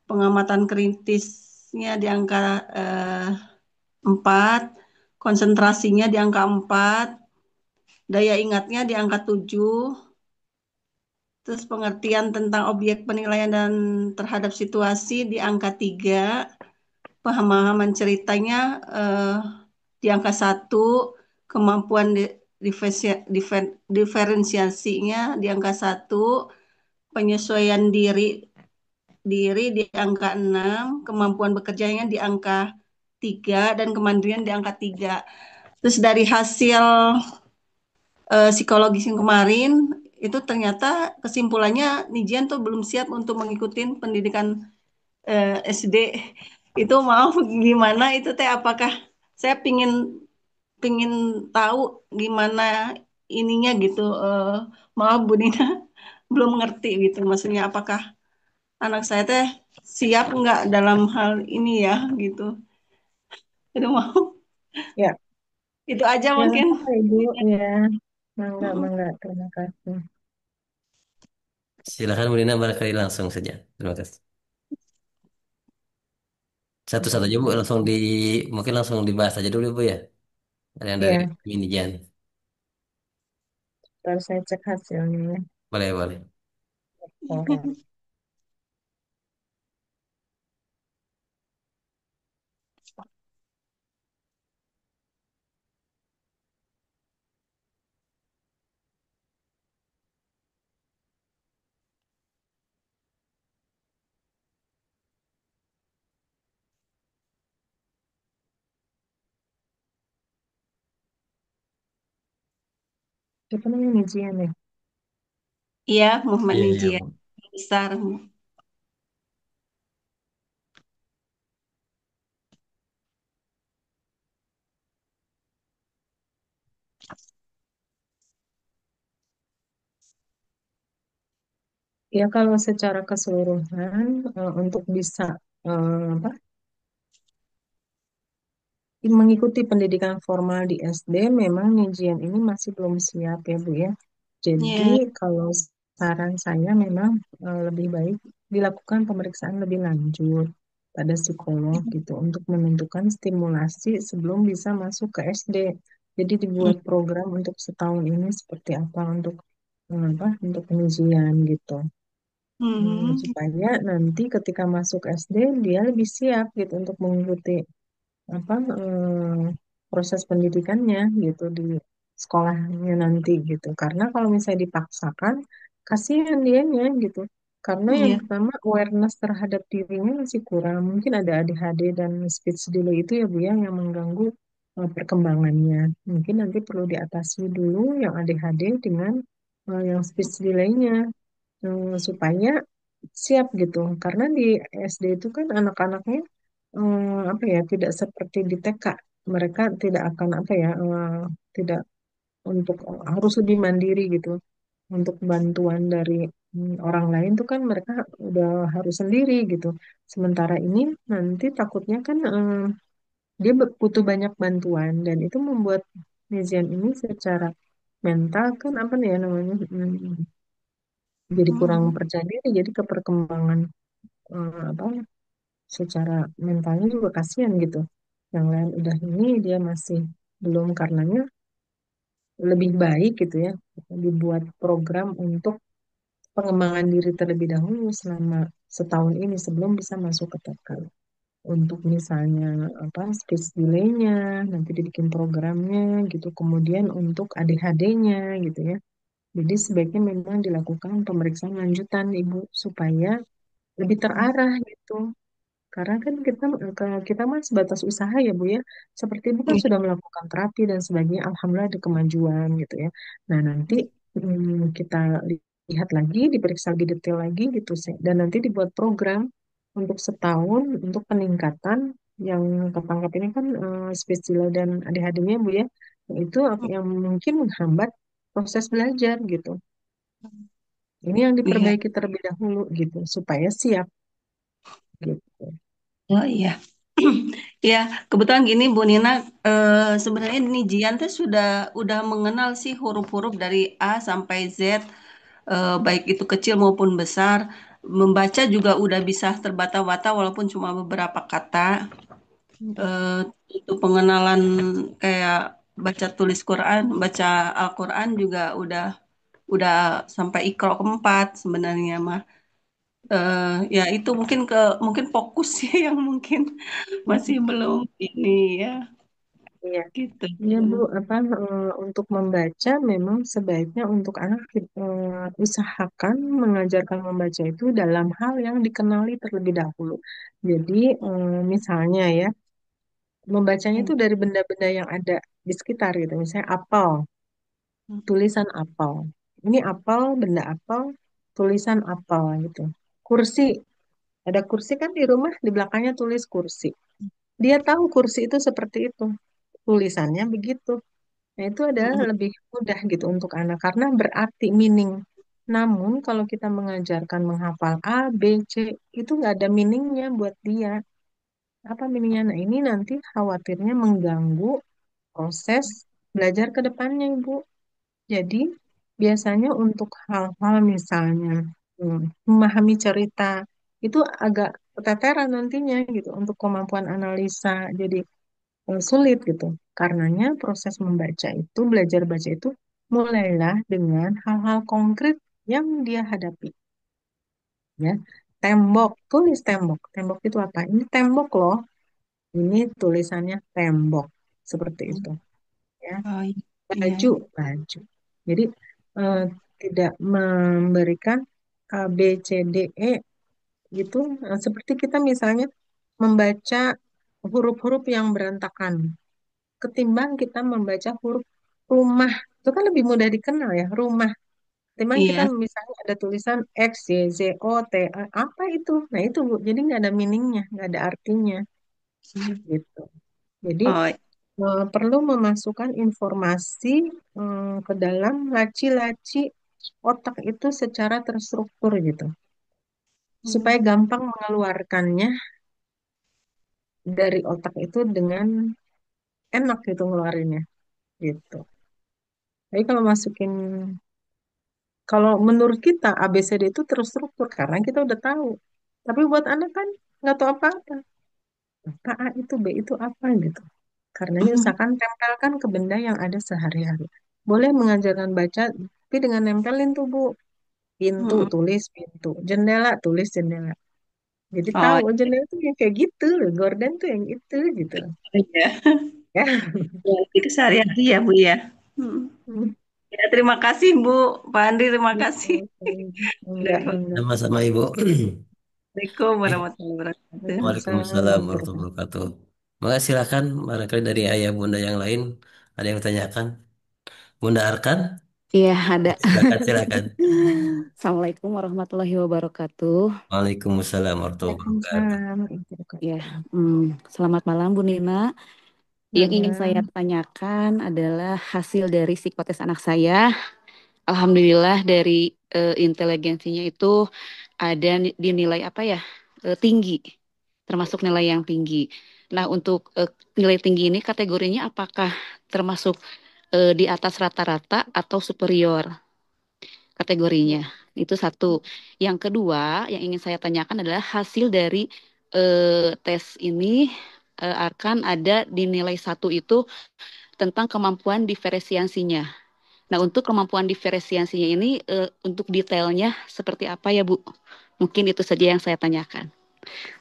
pengamatan kritisnya di angka 4, konsentrasinya di angka 4, daya ingatnya di angka 7, terus pengertian tentang objek penilaian dan terhadap situasi di angka 3, pemahaman ceritanya di angka 1, kemampuan diferensiasinya di angka 1, penyesuaian diri di angka 6, kemampuan bekerjanya di angka 3, dan kemandirian di angka 3. Terus dari hasil psikologis yang kemarin, itu ternyata kesimpulannya Nijian tuh belum siap untuk mengikuti pendidikan SD. Itu mau gimana itu teh apakah saya pingin tahu gimana ininya gitu. Maaf Bu Nina, belum ngerti gitu. Maksudnya apakah anak saya teh siap nggak dalam hal ini ya gitu. Itu mau Ya, itu aja ya, mungkin. apa Ibu? Ya, mangga, mangga. Terima kasih. Silakan Bu Dina barangkali langsung saja. Terima kasih. Satu-satu aja Bu, langsung mungkin langsung dibahas aja dulu Bu ya. Ada yang dari Ya, Minijan. baru saya cek hasilnya. Boleh, boleh. Orang. Siapa namanya Nijian ya? Iya, Muhammad Iya, iya Nijia Bu. besar. Ya, kalau secara keseluruhan untuk bisa apa, mengikuti pendidikan formal di SD, memang Nijian ini masih belum siap ya Bu ya. Jadi Iya. kalau saran saya memang lebih baik dilakukan pemeriksaan lebih lanjut pada psikolog gitu untuk menentukan stimulasi sebelum bisa masuk ke SD. Jadi dibuat program untuk setahun ini seperti apa untuk apa untuk pengujian gitu. Mhm. Supaya nanti ketika masuk SD dia lebih siap gitu untuk mengikuti apa proses pendidikannya gitu di sekolahnya nanti gitu. Karena kalau misalnya dipaksakan, kasihan dianya gitu. Karena yang Iya. pertama awareness terhadap dirinya masih kurang. Mungkin ada ADHD dan speech delay itu ya Bu ya yang mengganggu. perkembangannya. Mungkin nanti perlu diatasi dulu yang ADHD dengan yang speech delay-nya supaya siap gitu. Karena di SD itu kan anak-anaknya apa ya tidak seperti di TK. Mereka tidak akan apa ya tidak untuk harus lebih mandiri gitu. Untuk bantuan dari orang lain tuh kan mereka udah harus sendiri gitu. Sementara ini nanti takutnya kan dia butuh banyak bantuan dan itu membuat Nezian ini secara mental kan apa nih ya namanya jadi kurang Mm-mm. percaya diri jadi ke perkembangan apa secara mentalnya juga kasihan gitu yang lain udah ini dia masih belum karenanya lebih baik gitu ya dibuat program untuk pengembangan diri terlebih dahulu selama setahun ini sebelum bisa masuk ke TK untuk misalnya apa speech delay-nya nanti dibikin programnya gitu kemudian untuk ADHD-nya gitu ya jadi sebaiknya memang dilakukan pemeriksaan lanjutan ibu supaya lebih terarah gitu karena kan kita mah sebatas usaha ya Bu ya. Seperti Ibu kan Iya. sudah melakukan terapi dan sebagainya. Alhamdulillah ada kemajuan gitu ya. Nah nanti kita lihat lagi, diperiksa lebih detail lagi gitu sih. Dan nanti dibuat program untuk setahun untuk peningkatan yang ketangkap ini kan spesial dan ADHD-nya Bu ya. Itu yang mungkin menghambat proses belajar gitu. Ini yang Iya. diperbaiki terlebih dahulu gitu supaya siap gitu. Oh iya. Ya, kebetulan gini Bu Nina, sebenarnya Nijian tuh udah mengenal sih huruf-huruf dari A sampai Z, baik itu kecil maupun besar. Membaca juga udah bisa terbata-bata walaupun cuma beberapa kata. Eh, itu pengenalan kayak baca tulis Quran, baca Al-Quran juga udah sampai Iqra keempat sebenarnya mah. Ya itu mungkin fokus ya yang mungkin masih belum ini ya Iya. gitu. Iya Bu, apa untuk membaca memang sebaiknya untuk anak usahakan mengajarkan membaca itu dalam hal yang dikenali terlebih dahulu. Jadi misalnya ya, membacanya itu dari benda-benda yang ada di sekitar gitu. Misalnya apel, tulisan apel. Ini apel, benda apel, tulisan apel gitu. Kursi, ada kursi kan di rumah di belakangnya tulis kursi. Dia tahu kursi itu seperti itu, tulisannya begitu. Nah, itu adalah lebih mudah gitu untuk anak karena berarti meaning. Namun kalau kita mengajarkan menghafal A, B, C, itu nggak ada meaningnya buat dia. Apa meaningnya? Nah, ini nanti khawatirnya mengganggu proses belajar ke depannya, Ibu. Jadi, biasanya untuk hal-hal misalnya memahami cerita, itu agak keteteran nantinya gitu untuk kemampuan analisa. Jadi, sulit gitu. Karenanya proses membaca itu, belajar baca itu mulailah dengan hal-hal konkret yang dia hadapi. Ya, tembok, tulis tembok. Tembok itu apa? Ini tembok loh. Ini tulisannya tembok. Seperti itu. Ya, Oh iya, baju, baju. Jadi eh, tidak memberikan A, B, C, D, E gitu. Seperti kita misalnya membaca huruf-huruf yang berantakan ketimbang kita membaca huruf rumah. Itu kan lebih mudah dikenal ya, rumah. Ketimbang kita iya, misalnya ada tulisan X, Y, Z, O, T, A, apa itu? Nah itu Bu, jadi nggak ada meaningnya, nggak ada artinya gitu. Jadi oh perlu memasukkan informasi ke dalam laci-laci otak itu secara terstruktur gitu. Supaya hmm, gampang mengeluarkannya dari otak itu dengan enak gitu ngeluarinnya gitu. Jadi kalau masukin kalau menurut kita ABCD itu terstruktur karena kita udah tahu. Tapi buat anak kan nggak tahu apa-apa. Apa A itu B itu apa gitu. Karenanya usahakan tempelkan ke benda yang ada sehari-hari. Boleh mengajarkan baca, tapi dengan nempelin tuh Bu. Pintu, hmm, tulis pintu. Jendela, tulis jendela. Jadi tahu, oh oh jendela tuh yang kayak gitu loh. Gorden tuh yang itu gitu. iya. Ya. Ya, itu sehari-hari ya Bu ya. Hmm. Ya, terima kasih Bu, Pak Andri, terima kasih. Enggak, enggak. Sama-sama Ibu. Assalamualaikum Eh, warahmatullahi wabarakatuh. Waalaikumsalam Waalaikumsalam warahmatullahi warahmatullahi wabarakatuh. Maka silakan barangkali dari ayah bunda yang lain ada yang bertanyakan. Bunda Arkan, Iya, ada. silakan silakan. Assalamualaikum warahmatullahi wabarakatuh. Waalaikumsalam warahmatullahi wabarakatuh. Waalaikumsalam warahmatullahi Ya, wabarakatuh. selamat malam Bu Nina. Yang ingin saya Malam. tanyakan adalah hasil dari psikotes anak saya. Alhamdulillah dari inteligensinya itu ada dinilai apa ya? Tinggi, termasuk nilai yang tinggi. Nah, untuk nilai tinggi ini kategorinya apakah termasuk di atas rata-rata atau superior kategorinya? Itu satu. Yang kedua, yang ingin saya tanyakan adalah hasil dari tes ini akan ada di nilai satu itu tentang kemampuan diferensiasinya. Nah, untuk kemampuan diferensiasinya ini untuk detailnya seperti apa ya, Bu? Mungkin itu saja yang saya tanyakan.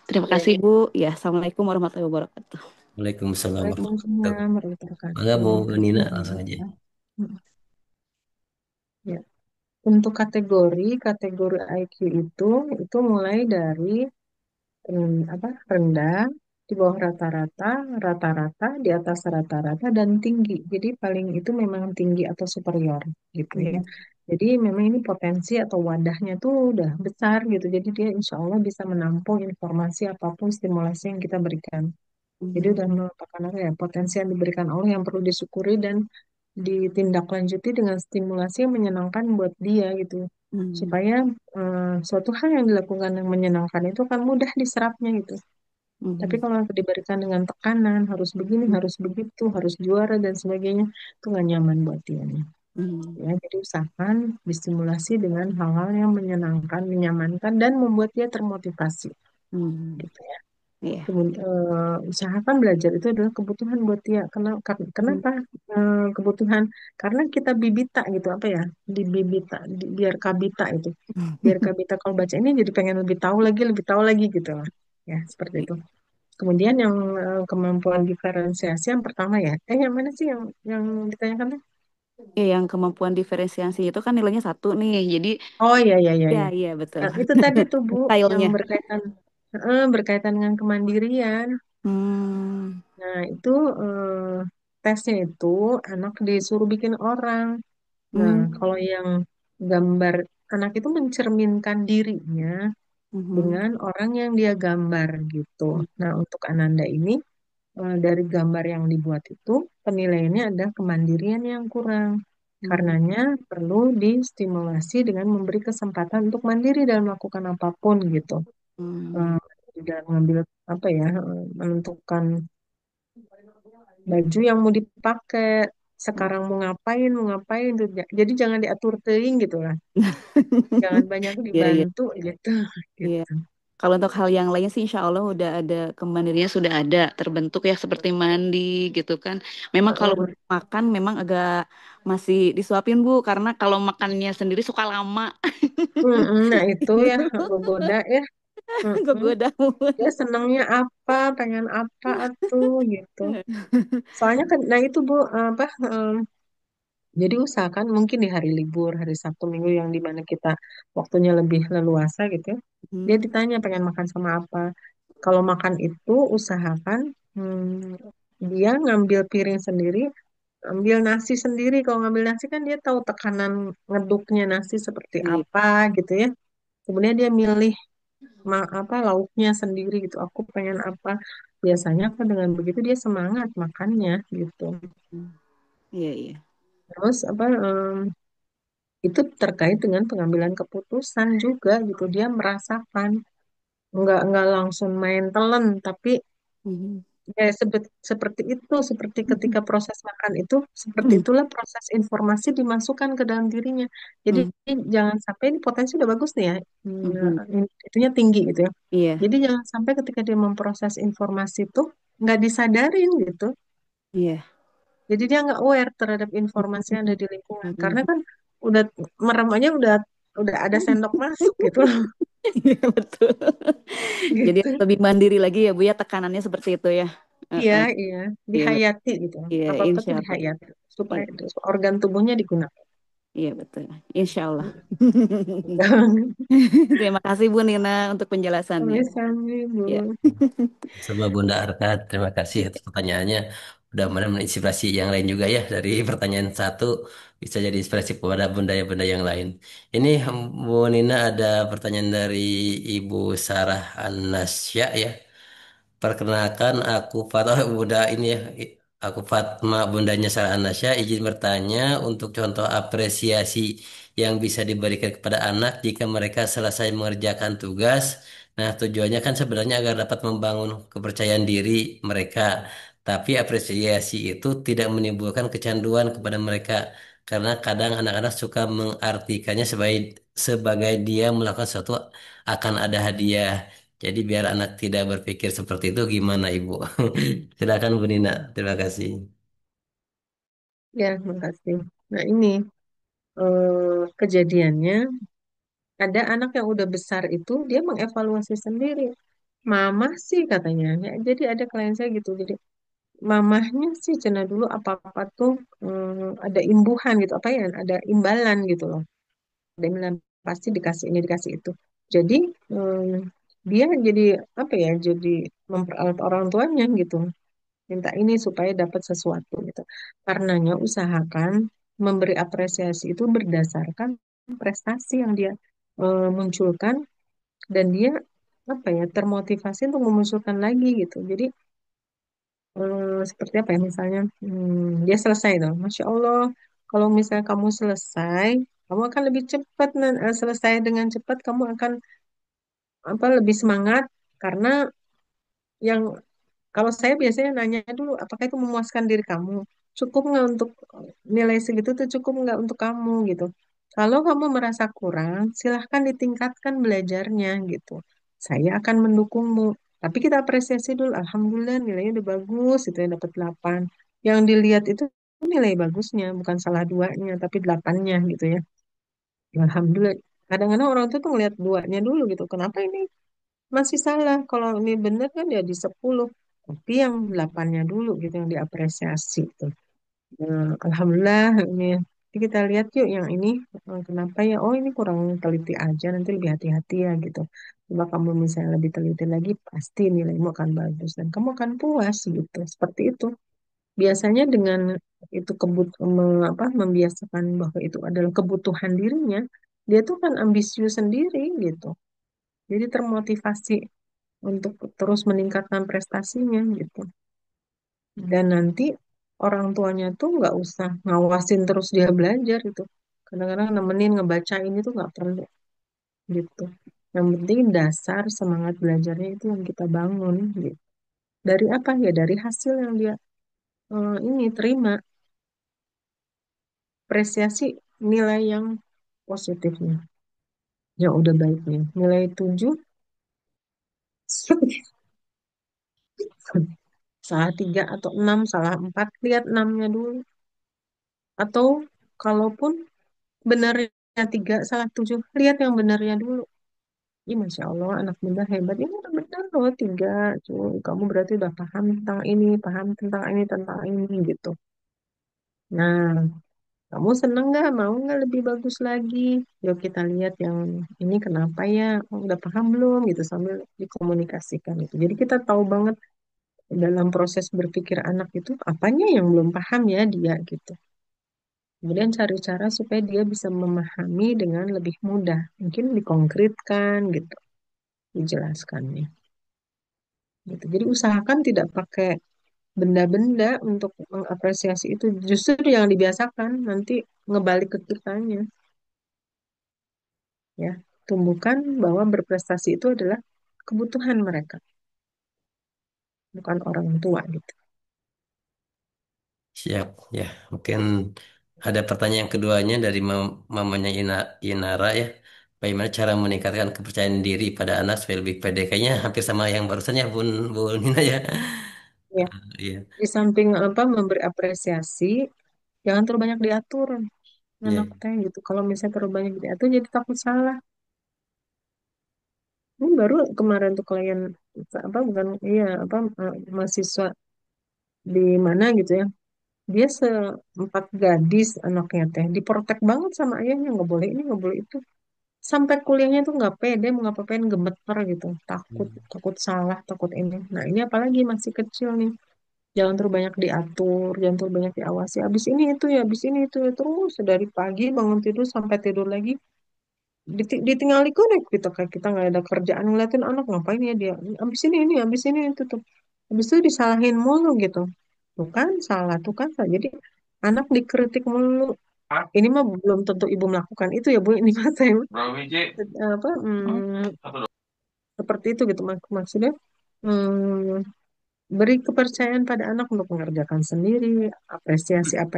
Terima Ya, kasih, ya. Bu. Ya, Assalamualaikum warahmatullahi wabarakatuh. Waalaikumsalam warahmatullahi Waalaikumsalam wabarakatuh. warahmatullahi Maka wabarakatuh. Bu Nina langsung aja. Alhamdulillah. Ya. Untuk kategori IQ itu mulai dari apa rendah, di bawah rata-rata, rata-rata, di atas rata-rata, dan tinggi. Jadi paling itu memang tinggi atau superior gitu ya. Hmm. Jadi memang ini potensi atau wadahnya tuh udah besar gitu. Jadi dia insya Allah bisa menampung informasi apapun stimulasi yang kita berikan. Jadi Hmm. udah merupakan apa ya, potensi yang diberikan Allah yang perlu disyukuri dan ditindaklanjuti dengan stimulasi yang menyenangkan buat dia gitu. Hmm. Supaya suatu hal yang dilakukan yang menyenangkan itu kan mudah diserapnya gitu. Tapi Hmm. kalau diberikan dengan tekanan, harus begini, harus begitu, harus juara dan sebagainya, itu nggak nyaman buat dia nih. Hmm. Ya, jadi usahakan distimulasi dengan hal-hal yang menyenangkan, menyamankan, dan membuat dia termotivasi. Hmm. Gitu ya. Iya. Kemudian usahakan belajar itu adalah kebutuhan buat dia. Hmm. Kenapa kebutuhan? Karena kita bibita gitu apa ya? Dibibita, biar kabita itu. Biar kabita kalau baca ini jadi pengen lebih tahu lagi gitu lah. Ya, seperti itu. Kemudian yang kemampuan diferensiasi yang pertama ya. Yang mana sih yang ditanyakan tuh? Ya, yang kemampuan diferensiasi itu kan nilainya satu nih. Jadi, Oh iya iya iya ya, iya. iya betul. Nah, itu tadi tuh Bu yang Detailnya. berkaitan dengan kemandirian. Hmm. Nah, itu tesnya itu anak disuruh bikin orang. Nah, kalau Hmm. yang gambar anak itu mencerminkan dirinya Hmm. dengan orang yang dia gambar gitu. Nah, untuk Ananda ini dari gambar yang dibuat itu penilaiannya ada kemandirian yang kurang. Hmm. Karenanya perlu distimulasi dengan memberi kesempatan untuk mandiri dalam melakukan apapun gitu. Hmm. Eh, dalam mengambil apa ya, menentukan baju yang mau dipakai Hmm. sekarang mau ngapain tuh. Jadi jangan diatur teuing gitu lah, jangan banyak Iya, iya, dibantu gitu iya. gitu. Kalau untuk hal yang lain sih insya Allah udah ada kemandirinya sudah ada terbentuk ya seperti mandi gitu kan. Memang kalau Heeh. makan memang agak masih disuapin Bu karena kalau makannya sendiri suka lama. Nah itu ya goda ya. Gue Heeh. udah Dia senangnya apa, pengen apa tuh gitu. Soalnya kan, nah itu Bu, apa, jadi usahakan mungkin di hari libur, hari Sabtu Minggu yang dimana kita waktunya lebih leluasa gitu ya. Dia ditanya pengen makan sama apa. Kalau makan itu usahakan dia ngambil piring sendiri, ambil nasi sendiri. Kalau ngambil nasi kan dia tahu tekanan ngeduknya nasi seperti Iya. apa gitu ya. Kemudian dia milih apa lauknya sendiri gitu. Aku pengen apa. Biasanya kan dengan begitu dia semangat makannya gitu. Iya, iya. Terus apa itu terkait dengan pengambilan keputusan juga gitu. Dia merasakan nggak langsung main telan, tapi Mhm. ya seperti itu, seperti ketika proses makan itu, seperti itulah proses informasi dimasukkan ke dalam dirinya. Jadi Mhm. jangan sampai ini potensi udah bagus nih ya, Mhm. itunya tinggi gitu ya. Iya, Jadi jangan sampai ketika dia memproses informasi itu nggak disadarin gitu. iya. Jadi dia nggak aware terhadap informasi yang ada di lingkungan, karena Mhm. kan udah merem aja udah ada sendok masuk gitu, Iya, betul. Jadi gitu. lebih mandiri lagi ya Bu ya tekanannya seperti itu ya. Iya, Heeh. iya, Iya, dihayati gitu. iya, Apa-apa insya tuh Allah. dihayati supaya Iya. organ tubuhnya digunakan. Iya betul. Insya Allah. Gitu. Terima kasih Bu Nina untuk penjelasannya. Sami-sami, Bu. Ya. Sama Bunda Arka, terima kasih atas pertanyaannya. Mudah-mudahan menginspirasi yang lain juga ya. Dari pertanyaan satu bisa jadi inspirasi kepada bunda-bunda yang lain. Ini Bu Nina ada pertanyaan dari Ibu Sarah Anasya ya. Perkenalkan aku Fatma Bunda ini ya. Aku Fatma bundanya Sarah Anasya izin bertanya untuk contoh apresiasi yang bisa diberikan kepada anak jika mereka selesai mengerjakan tugas. Nah, tujuannya kan sebenarnya agar dapat membangun kepercayaan diri mereka. Tapi apresiasi itu tidak menimbulkan kecanduan kepada mereka karena kadang anak-anak suka mengartikannya sebagai dia melakukan sesuatu akan ada hadiah. Jadi biar anak tidak berpikir seperti itu gimana Ibu? Silakan Bu Nina. Terima kasih. Ya, makasih. Nah, ini kejadiannya ada anak yang udah besar itu dia mengevaluasi sendiri. Mama sih katanya. Ya, jadi ada klien saya gitu. Jadi mamahnya sih cina dulu apa-apa tuh ada imbuhan gitu. Apa ya? Ada imbalan gitu loh. Ada imbalan pasti dikasih ini dikasih itu. Jadi dia jadi apa ya? Jadi memperalat orang tuanya gitu. Minta ini supaya dapat sesuatu gitu. Karenanya usahakan memberi apresiasi itu berdasarkan prestasi yang dia munculkan dan dia apa ya termotivasi untuk memunculkan lagi gitu. Jadi seperti apa ya misalnya dia selesai tuh, Masya Allah. Kalau misalnya kamu selesai, kamu akan lebih cepat selesai dengan cepat. Kamu akan apa lebih semangat karena yang kalau saya biasanya nanya dulu, apakah itu memuaskan diri kamu? Cukup nggak untuk nilai segitu tuh cukup nggak untuk kamu gitu. Kalau kamu merasa kurang, silahkan ditingkatkan belajarnya gitu. Saya akan mendukungmu. Tapi kita apresiasi dulu, Alhamdulillah nilainya udah bagus, itu yang dapat 8. Yang dilihat itu nilai bagusnya, bukan salah duanya, tapi 8-nya gitu ya. Alhamdulillah. Kadang-kadang orang tuh tuh ngelihat duanya dulu gitu. Kenapa ini masih salah? Kalau ini benar kan ya di 10. Tapi yang 8-nya dulu gitu yang diapresiasi tuh. Nah, Alhamdulillah ini. Nanti kita lihat yuk yang ini kenapa ya? Oh ini kurang teliti aja. Nanti lebih hati-hati ya gitu. Coba kamu misalnya lebih teliti lagi, pasti nilaimu akan bagus dan kamu akan puas gitu. Seperti itu. Biasanya dengan itu membiasakan bahwa itu adalah kebutuhan dirinya, dia tuh kan ambisius sendiri gitu. Jadi termotivasi untuk terus meningkatkan prestasinya gitu. Dan nanti orang tuanya tuh nggak usah ngawasin terus dia belajar gitu. Kadang-kadang nemenin ngebacain itu nggak perlu gitu. Yang penting dasar semangat belajarnya itu yang kita bangun gitu. Dari apa ya? Dari hasil yang dia ini terima, apresiasi nilai yang positifnya. Yang udah baiknya. Nilai 7 salah 3 atau 6 salah 4 lihat 6-nya dulu. Atau kalaupun benarnya 3 salah 7 lihat yang benarnya dulu. Ih, Masya Allah, anak bunda hebat. Ini udah benar loh 3. Cuy, kamu berarti udah paham tentang ini gitu. Nah, kamu seneng nggak? Mau nggak lebih bagus lagi? Yuk kita lihat yang ini kenapa ya? Oh, udah paham belum? Gitu sambil dikomunikasikan itu. Jadi kita tahu banget dalam proses berpikir anak itu apanya yang belum paham ya dia gitu. Kemudian cari cara supaya dia bisa memahami dengan lebih mudah. Mungkin dikonkretkan gitu, dijelaskannya. Gitu. Jadi usahakan tidak pakai benda-benda untuk mengapresiasi itu. Justru yang dibiasakan nanti ngebalik ke kitanya. Ya, tumbuhkan bahwa berprestasi itu adalah kebutuhan mereka, bukan orang tua gitu. Siap. Ya, mungkin ada pertanyaan keduanya dari mamanya Inara ya. Bagaimana cara meningkatkan kepercayaan diri pada anak supaya lebih pede? Kayaknya hampir sama yang barusan ya, Bu Nina ya. Ya, Iya, di samping apa memberi apresiasi, jangan terlalu banyak diatur iya. anak teh gitu. Kalau misalnya terlalu banyak diatur jadi takut salah. Ini baru kemarin tuh klien apa bukan iya apa mahasiswa di mana gitu ya. Dia seempat gadis anaknya teh, diprotek banget sama ayahnya, nggak boleh ini, nggak boleh itu. Sampai kuliahnya tuh nggak pede, mau ngapa-ngapain gemeter gitu, takut, Hmm. takut salah, takut ini. Nah ini apalagi masih kecil nih, jangan terlalu banyak diatur, jangan terlalu banyak diawasi. Abis ini itu ya, abis ini itu ya, terus dari pagi bangun tidur sampai tidur lagi, ditinggal dikonek gitu, kayak kita nggak ada kerjaan ngeliatin anak ngapain ya dia. Abis ini, abis ini itu tuh. Habis itu disalahin mulu gitu. Tuh kan salah, tuh kan salah. Jadi anak dikritik mulu. Ini mah belum tentu ibu melakukan itu ya Bu. Ini mah saya apa seperti itu gitu maksudnya. Hmm, beri kepercayaan pada anak untuk mengerjakan sendiri, apresiasi apa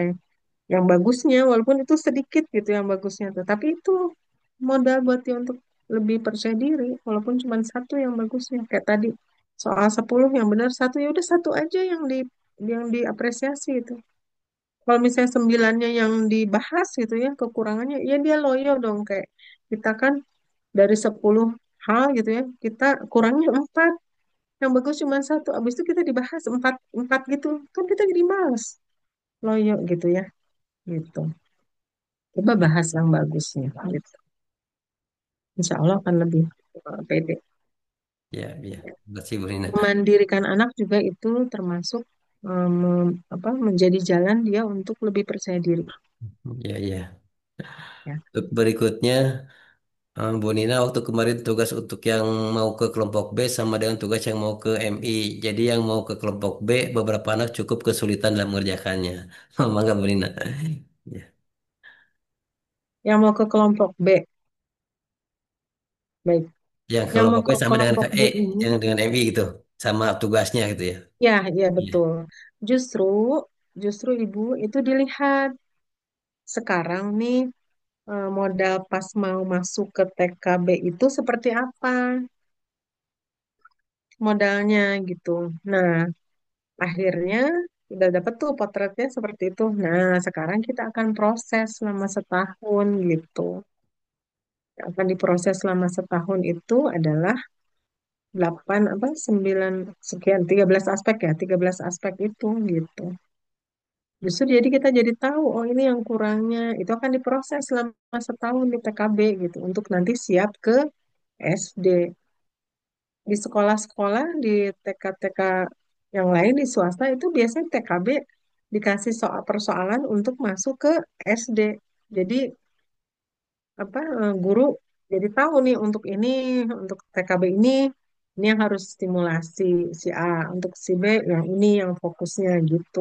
yang bagusnya, walaupun itu sedikit gitu yang bagusnya. Tetapi itu modal buat dia untuk lebih percaya diri, walaupun cuma satu yang bagusnya. Kayak tadi soal 10 yang benar satu, ya udah satu aja yang diapresiasi itu. Kalau misalnya sembilannya yang dibahas gitu ya, kekurangannya, ya dia loyo dong. Kayak kita kan dari 10 hal gitu ya, kita kurangnya 4, yang bagus cuma satu. Abis itu kita dibahas empat, empat gitu. Kan kita jadi males. Loyo gitu ya. Gitu. Coba bahas yang bagusnya. Gitu. Insya Allah akan lebih pede. Ya, ya. Terima kasih Bu Rina. Memandirikan anak juga itu termasuk menjadi jalan dia untuk lebih percaya diri. Ya, ya. Ya. Untuk berikutnya, Bu Nina waktu kemarin tugas untuk yang mau ke kelompok B sama dengan tugas yang mau ke MI. Jadi yang mau ke kelompok B, beberapa anak cukup kesulitan dalam mengerjakannya. Mangga Bu Nina. Ya. Yang mau ke kelompok B, baik. Yang Yang mau kelompok B ke sama dengan kelompok B KE, ini, yang dengan MI gitu. Sama tugasnya gitu ya. ya, ya Iya. betul. Justru, justru Ibu itu dilihat sekarang nih modal pas mau masuk ke TKB itu seperti apa modalnya gitu. Nah, akhirnya udah dapet tuh potretnya seperti itu. Nah, sekarang kita akan proses selama setahun gitu. Yang akan diproses selama setahun itu adalah 8 apa 9 sekian 13 aspek ya, 13 aspek itu gitu. Justru jadi kita jadi tahu oh ini yang kurangnya itu akan diproses selama setahun di TKB gitu untuk nanti siap ke SD. Di sekolah-sekolah di TK-TK yang lain di swasta itu biasanya TKB dikasih soal persoalan untuk masuk ke SD. Jadi guru jadi tahu nih untuk TKB ini yang harus stimulasi si A, untuk si B yang ini yang fokusnya gitu.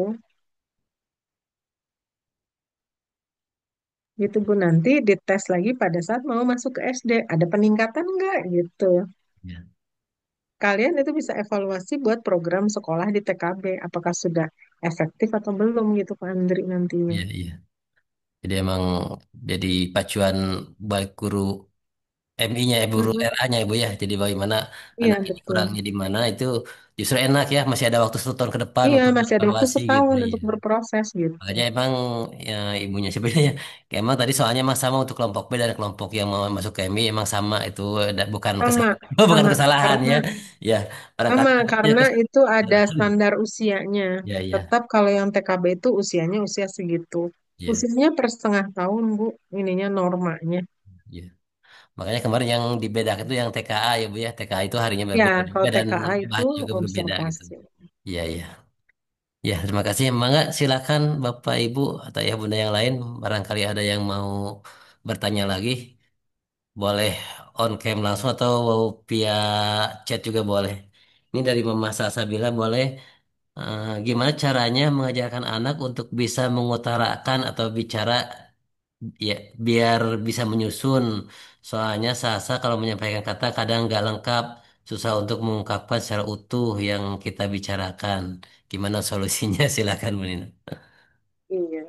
Gitu Bu, nanti dites lagi pada saat mau masuk ke SD. Ada peningkatan nggak gitu. Ya, Kalian itu bisa evaluasi buat program sekolah di TKB. Apakah sudah efektif atau belum gitu Pak Andri nantinya. iya, iya. Jadi emang jadi pacuan baik guru MI-nya, guru Mm-mm. RA-nya Ibu ya. Jadi bagaimana Iya anak ini betul. kurangnya di mana itu justru enak ya. Masih ada waktu 1 tahun ke depan Iya untuk masih ada waktu evaluasi gitu setahun ya. untuk berproses gitu. Makanya emang ya, ibunya sebenarnya kayak emang tadi soalnya emang sama untuk kelompok B dan kelompok yang mau masuk ke MI emang sama itu bukan Sama, kesalahan bukan sama kesalahan ya. karena Ya, barangkali sama ya, karena itu ada standar usianya. ya, ya, Tetap kalau yang TKB itu usianya usia segitu. ya, Usianya per setengah tahun Bu, ininya normanya. ya. Makanya kemarin yang dibedakan itu yang TKA ya Bu ya. TKA itu harinya Ya, berbeda juga kalau dan TKA itu bahan juga berbeda gitu. observasi. Iya, iya. Ya, terima kasih. Mangga silakan Bapak Ibu atau ya Bunda yang lain barangkali ada yang mau bertanya lagi. Boleh on cam langsung atau via chat juga boleh. Ini dari Mama Salsabila boleh. Gimana caranya mengajarkan anak untuk bisa mengutarakan atau bicara ya biar bisa menyusun. Soalnya Sasa kalau menyampaikan kata kadang nggak lengkap, susah untuk mengungkapkan secara utuh yang kita bicarakan. Gimana solusinya? Silakan Bu Nina. Iya.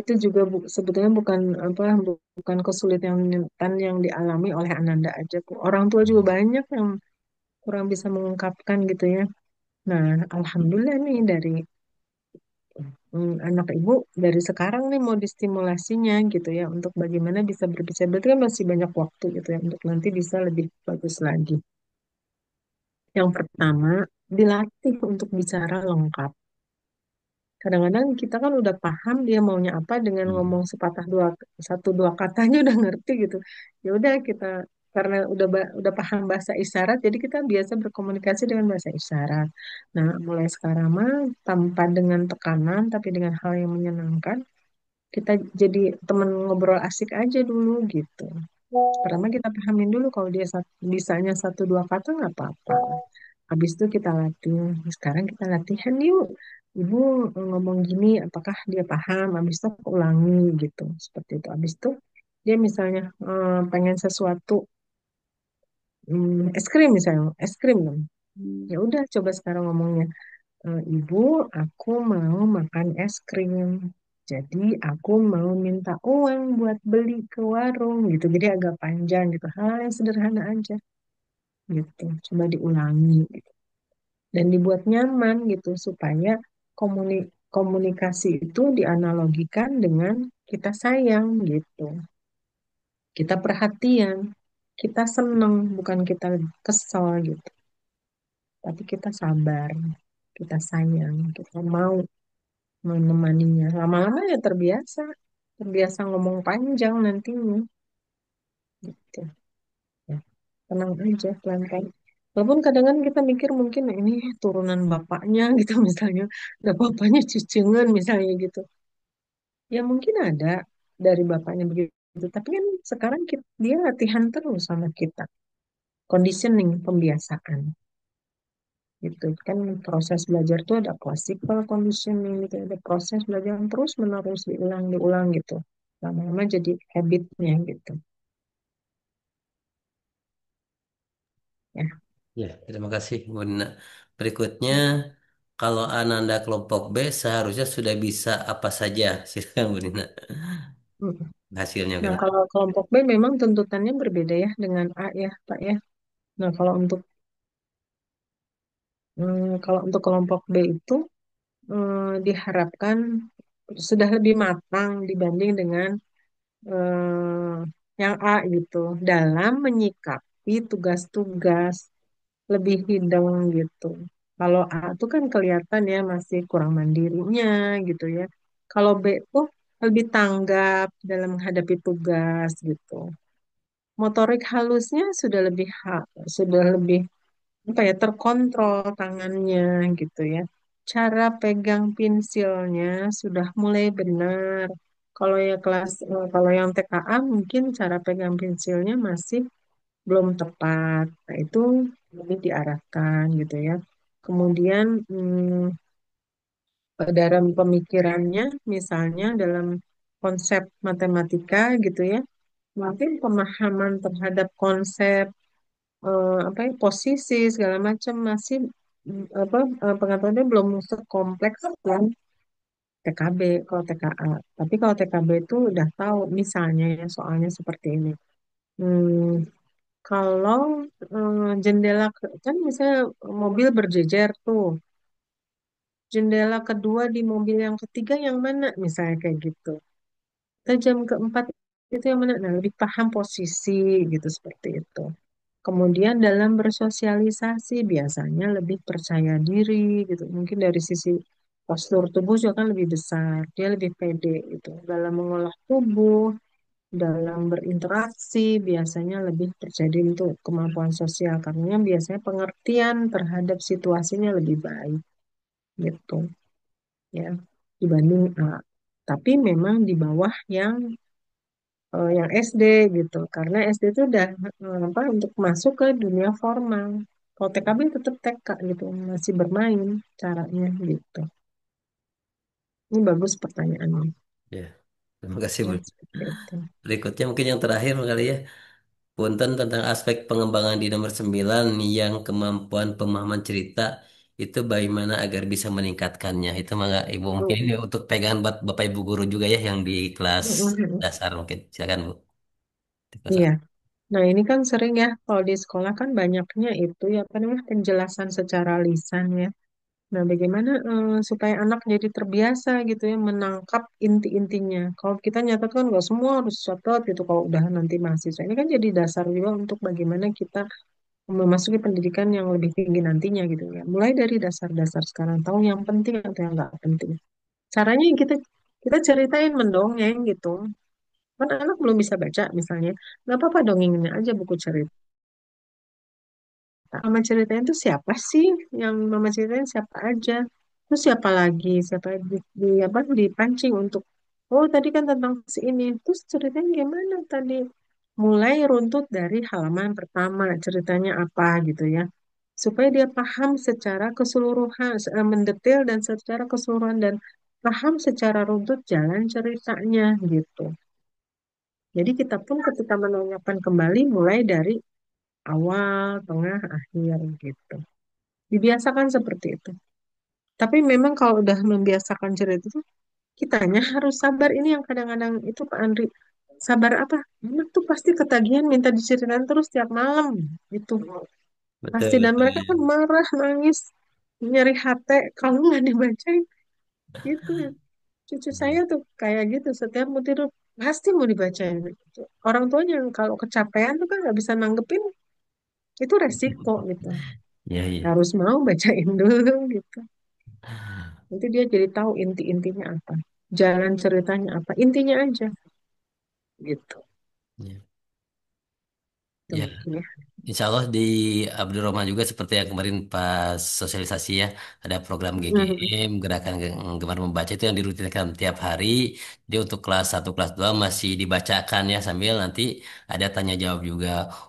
Itu juga sebetulnya bukan kesulitan yang dialami oleh Ananda aja Bu. Orang tua juga banyak yang kurang bisa mengungkapkan gitu ya. Nah, alhamdulillah nih dari anak ibu dari sekarang nih mau distimulasinya gitu ya untuk bagaimana bisa berbicara. Berarti kan masih banyak waktu gitu ya untuk nanti bisa lebih bagus lagi. Yang pertama, dilatih untuk bicara lengkap. Kadang-kadang kita kan udah paham dia maunya apa dengan Hmm. ngomong sepatah dua satu dua katanya udah ngerti gitu. Ya udah kita karena udah paham bahasa isyarat, jadi kita biasa berkomunikasi dengan bahasa isyarat. Nah, mulai sekarang mah tanpa dengan tekanan tapi dengan hal yang menyenangkan, kita jadi temen ngobrol asik aja dulu gitu. Pertama kita pahamin dulu kalau dia bisanya satu dua kata nggak apa-apa. Habis itu kita latih. Sekarang kita latihan yuk. Ibu ngomong gini, apakah dia paham? Habis itu aku ulangi gitu. Seperti itu. Habis itu dia misalnya pengen sesuatu, es krim misalnya, es krim dong. Ya udah coba sekarang ngomongnya. Ibu, aku mau makan es krim. Jadi aku mau minta uang buat beli ke warung gitu. Jadi agak panjang gitu. Hal yang sederhana aja gitu. Coba diulangi gitu. Dan dibuat nyaman gitu supaya komunikasi itu dianalogikan dengan kita sayang gitu. Kita perhatian, kita seneng, bukan kita kesel gitu. Tapi kita sabar, kita sayang, kita mau menemaninya. Lama-lama ya terbiasa, terbiasa ngomong panjang nantinya. Gitu. Ya, tenang aja, pelan-pelan. Walaupun kadang-kadang kita mikir mungkin ini turunan bapaknya gitu misalnya, ada bapaknya cucungan misalnya gitu. Ya mungkin ada dari bapaknya begitu. Tapi kan sekarang dia latihan terus sama kita. Conditioning, pembiasaan. Gitu kan proses belajar tuh ada classical conditioning gitu, ada proses belajar yang terus menerus diulang gitu. Lama-lama jadi habitnya gitu. Ya. Ya, terima kasih, Bu Nina. Berikutnya, kalau Ananda kelompok B seharusnya sudah bisa apa saja. Silakan, Bu Nina. Mm. Hasilnya Nah, gimana? kalau kelompok B memang tuntutannya berbeda ya dengan A ya, Pak ya. Nah, kalau untuk kelompok B itu diharapkan sudah lebih matang dibanding dengan eh, yang A gitu dalam menyikapi tugas-tugas lebih hidang gitu. Kalau A itu kan kelihatan ya masih kurang mandirinya gitu ya. Kalau B tuh lebih tanggap dalam menghadapi tugas gitu. Motorik halusnya sudah lebih apa ya terkontrol tangannya gitu ya. Cara pegang pensilnya sudah mulai benar. Kalau yang TKA mungkin cara pegang pensilnya masih belum tepat. Nah, itu lebih diarahkan gitu ya. Kemudian dalam pemikirannya misalnya dalam konsep matematika gitu ya. Mungkin pemahaman terhadap konsep apa ya posisi segala macam masih apa pengetahuannya belum sekompleks yang TKB kalau TKA. Tapi kalau TKB itu udah tahu misalnya ya soalnya seperti ini. Hmm, kalau kan misalnya mobil berjejer tuh, jendela kedua di mobil yang ketiga yang mana misalnya kayak gitu. Jam keempat itu yang mana? Nah, lebih paham posisi gitu seperti itu. Kemudian dalam bersosialisasi biasanya lebih percaya diri gitu. Mungkin dari sisi postur tubuh juga kan lebih besar. Dia lebih pede gitu. Dalam mengolah tubuh, dalam berinteraksi biasanya lebih percaya diri untuk kemampuan sosial. Karena biasanya pengertian terhadap situasinya lebih baik gitu ya dibanding A. Tapi memang di bawah yang SD gitu. Karena SD itu udah apa untuk masuk ke dunia formal. Kalau TKB tetap TK gitu, masih bermain caranya gitu. Ini bagus pertanyaannya. Ya, terima kasih, Bu. Ya, seperti itu. Berikutnya mungkin yang terakhir kali ya. Punten tentang aspek pengembangan di nomor 9 yang kemampuan pemahaman cerita itu bagaimana agar bisa meningkatkannya. Itu maka Ibu mungkin ini Mm, untuk pegangan buat Bapak Ibu guru juga ya yang di kelas mm, mm, mm. dasar mungkin. Silakan Bu. Di kelas Iya. satu. Nah, ini kan sering ya, kalau di sekolah kan banyaknya itu ya apa namanya penjelasan secara lisan ya. Nah, bagaimana supaya anak jadi terbiasa gitu ya menangkap inti-intinya. Kalau kita nyatet kan nggak semua harus catat gitu kalau udah nanti mahasiswa. Ini kan jadi dasar juga untuk bagaimana kita memasuki pendidikan yang lebih tinggi nantinya gitu ya. Mulai dari dasar-dasar sekarang, tahu yang penting atau yang nggak penting. Caranya kita kita ceritain mendongeng gitu. Kan anak belum bisa baca misalnya, nggak apa-apa dongengin aja buku cerita. Mama ceritain itu siapa sih? Yang mama ceritain siapa aja? Terus siapa lagi? Siapa apa dipancing untuk oh tadi kan tentang si ini. Terus ceritanya gimana tadi? Mulai runtut dari halaman pertama ceritanya apa gitu ya. Supaya dia paham secara keseluruhan, mendetail dan secara keseluruhan dan paham secara runtut jalan ceritanya gitu. Jadi kita pun ketika menanyakan kembali mulai dari awal, tengah, akhir gitu. Dibiasakan seperti itu. Tapi memang kalau udah membiasakan cerita itu, kitanya harus sabar. Ini yang kadang-kadang itu Pak Andri, sabar apa? Anak tuh pasti ketagihan minta diceritain terus tiap malam gitu. Betul, Pasti dan betul. mereka kan marah, nangis, nyeri hati kalau nggak dibacain gitu. Cucu saya tuh kayak gitu setiap mau tidur pasti mau dibacain. Orang tuanya kalau kecapean tuh kan nggak bisa nanggepin itu resiko gitu. Ya, ya. Harus mau bacain dulu gitu. Nanti dia jadi tahu inti-intinya apa. Jalan ceritanya apa. Intinya aja. Gitu. Ya. Itu Ya. mungkin ya. Insya Allah di Abdurrahman juga seperti yang kemarin pas sosialisasi ya, ada program Mhm. GGM, gerakan gemar membaca itu yang dirutinkan tiap hari. Jadi untuk kelas satu kelas 2 masih dibacakan ya sambil nanti ada tanya jawab juga.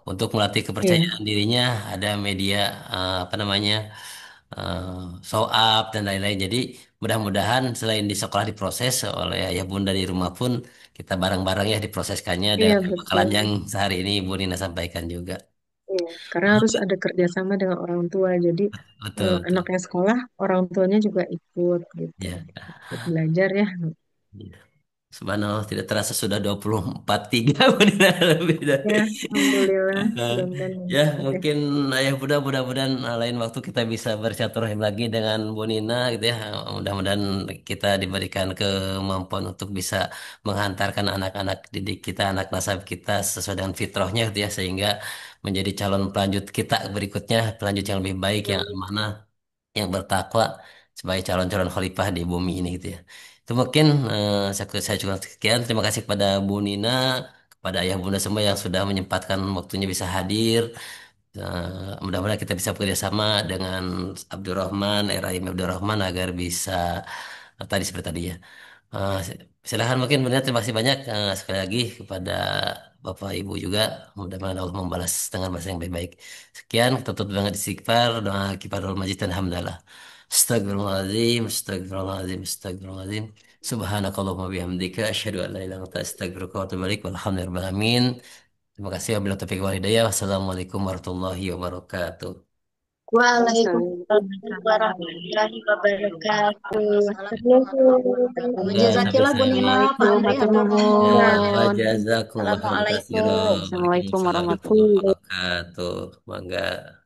Untuk melatih Iya. kepercayaan dirinya ada media apa namanya show up dan lain-lain. Jadi mudah-mudahan selain di sekolah diproses oleh ayah bunda di rumah pun kita bareng-bareng ya diproseskannya Iya dengan bakalan betul. yang sehari ini Bu Nina sampaikan juga. Iya. Karena harus ada kerjasama dengan orang tua. Jadi Betul, betul. anaknya sekolah, orang tuanya juga ikut gitu. Ya, Ikut belajar ya. ya. Subhanallah tidak terasa sudah 24:03 lebih dari. Ya, Alhamdulillah. Eh, Mudah-mudahan ya manfaat ya. mungkin ayah Bunda mudah-mudahan lain waktu kita bisa bersilaturahim lagi dengan Bu Nina gitu ya. Mudah-mudahan kita diberikan kemampuan untuk bisa menghantarkan anak-anak didik kita, anak nasab kita sesuai dengan fitrahnya gitu ya sehingga menjadi calon pelanjut kita berikutnya, pelanjut yang lebih baik, yang Hmm. amanah, yang bertakwa sebagai calon-calon khalifah di bumi ini gitu ya. Itu mungkin saya cukup sekian. Terima kasih kepada Bu Nina, kepada ayah bunda semua yang sudah menyempatkan waktunya bisa hadir. Mudah-mudahan kita bisa bekerja sama dengan Abdurrahman, Rahim Abdurrahman agar bisa tadi seperti tadi ya. Eh, Silahkan mungkin benar terima kasih banyak sekali lagi kepada Bapak Ibu juga. Mudah-mudahan Allah membalas dengan bahasa yang baik-baik. Sekian, tutup dengan istighfar, doa kifarul majid dan hamdalah. Astagfirullahaladzim, astagfirullahaladzim, astagfirullahaladzim. Subhanakallahumma bihamdika, asyhadu an la ilaha illa anta astaghfiruka wa atubu ilaik. Walhamdulillahirabbil alamin. Terima kasih wabillahi taufiq wal hidayah. Wassalamualaikum warahmatullahi wabarakatuh. Waalaikumsalam Waalaikumsalam. warahmatullahi wabarakatuh. Assalamualaikum. Ya, sampai Jazakillah Bu saya. Nina, Pak Assalamualaikum, Andri, matur atur Ya, nuhun. nuwun. wajazakumullah khairan katsira. Assalamualaikum. Assalamualaikum Waalaikumsalam warahmatullahi warahmatullahi wabarakatuh. Bangga.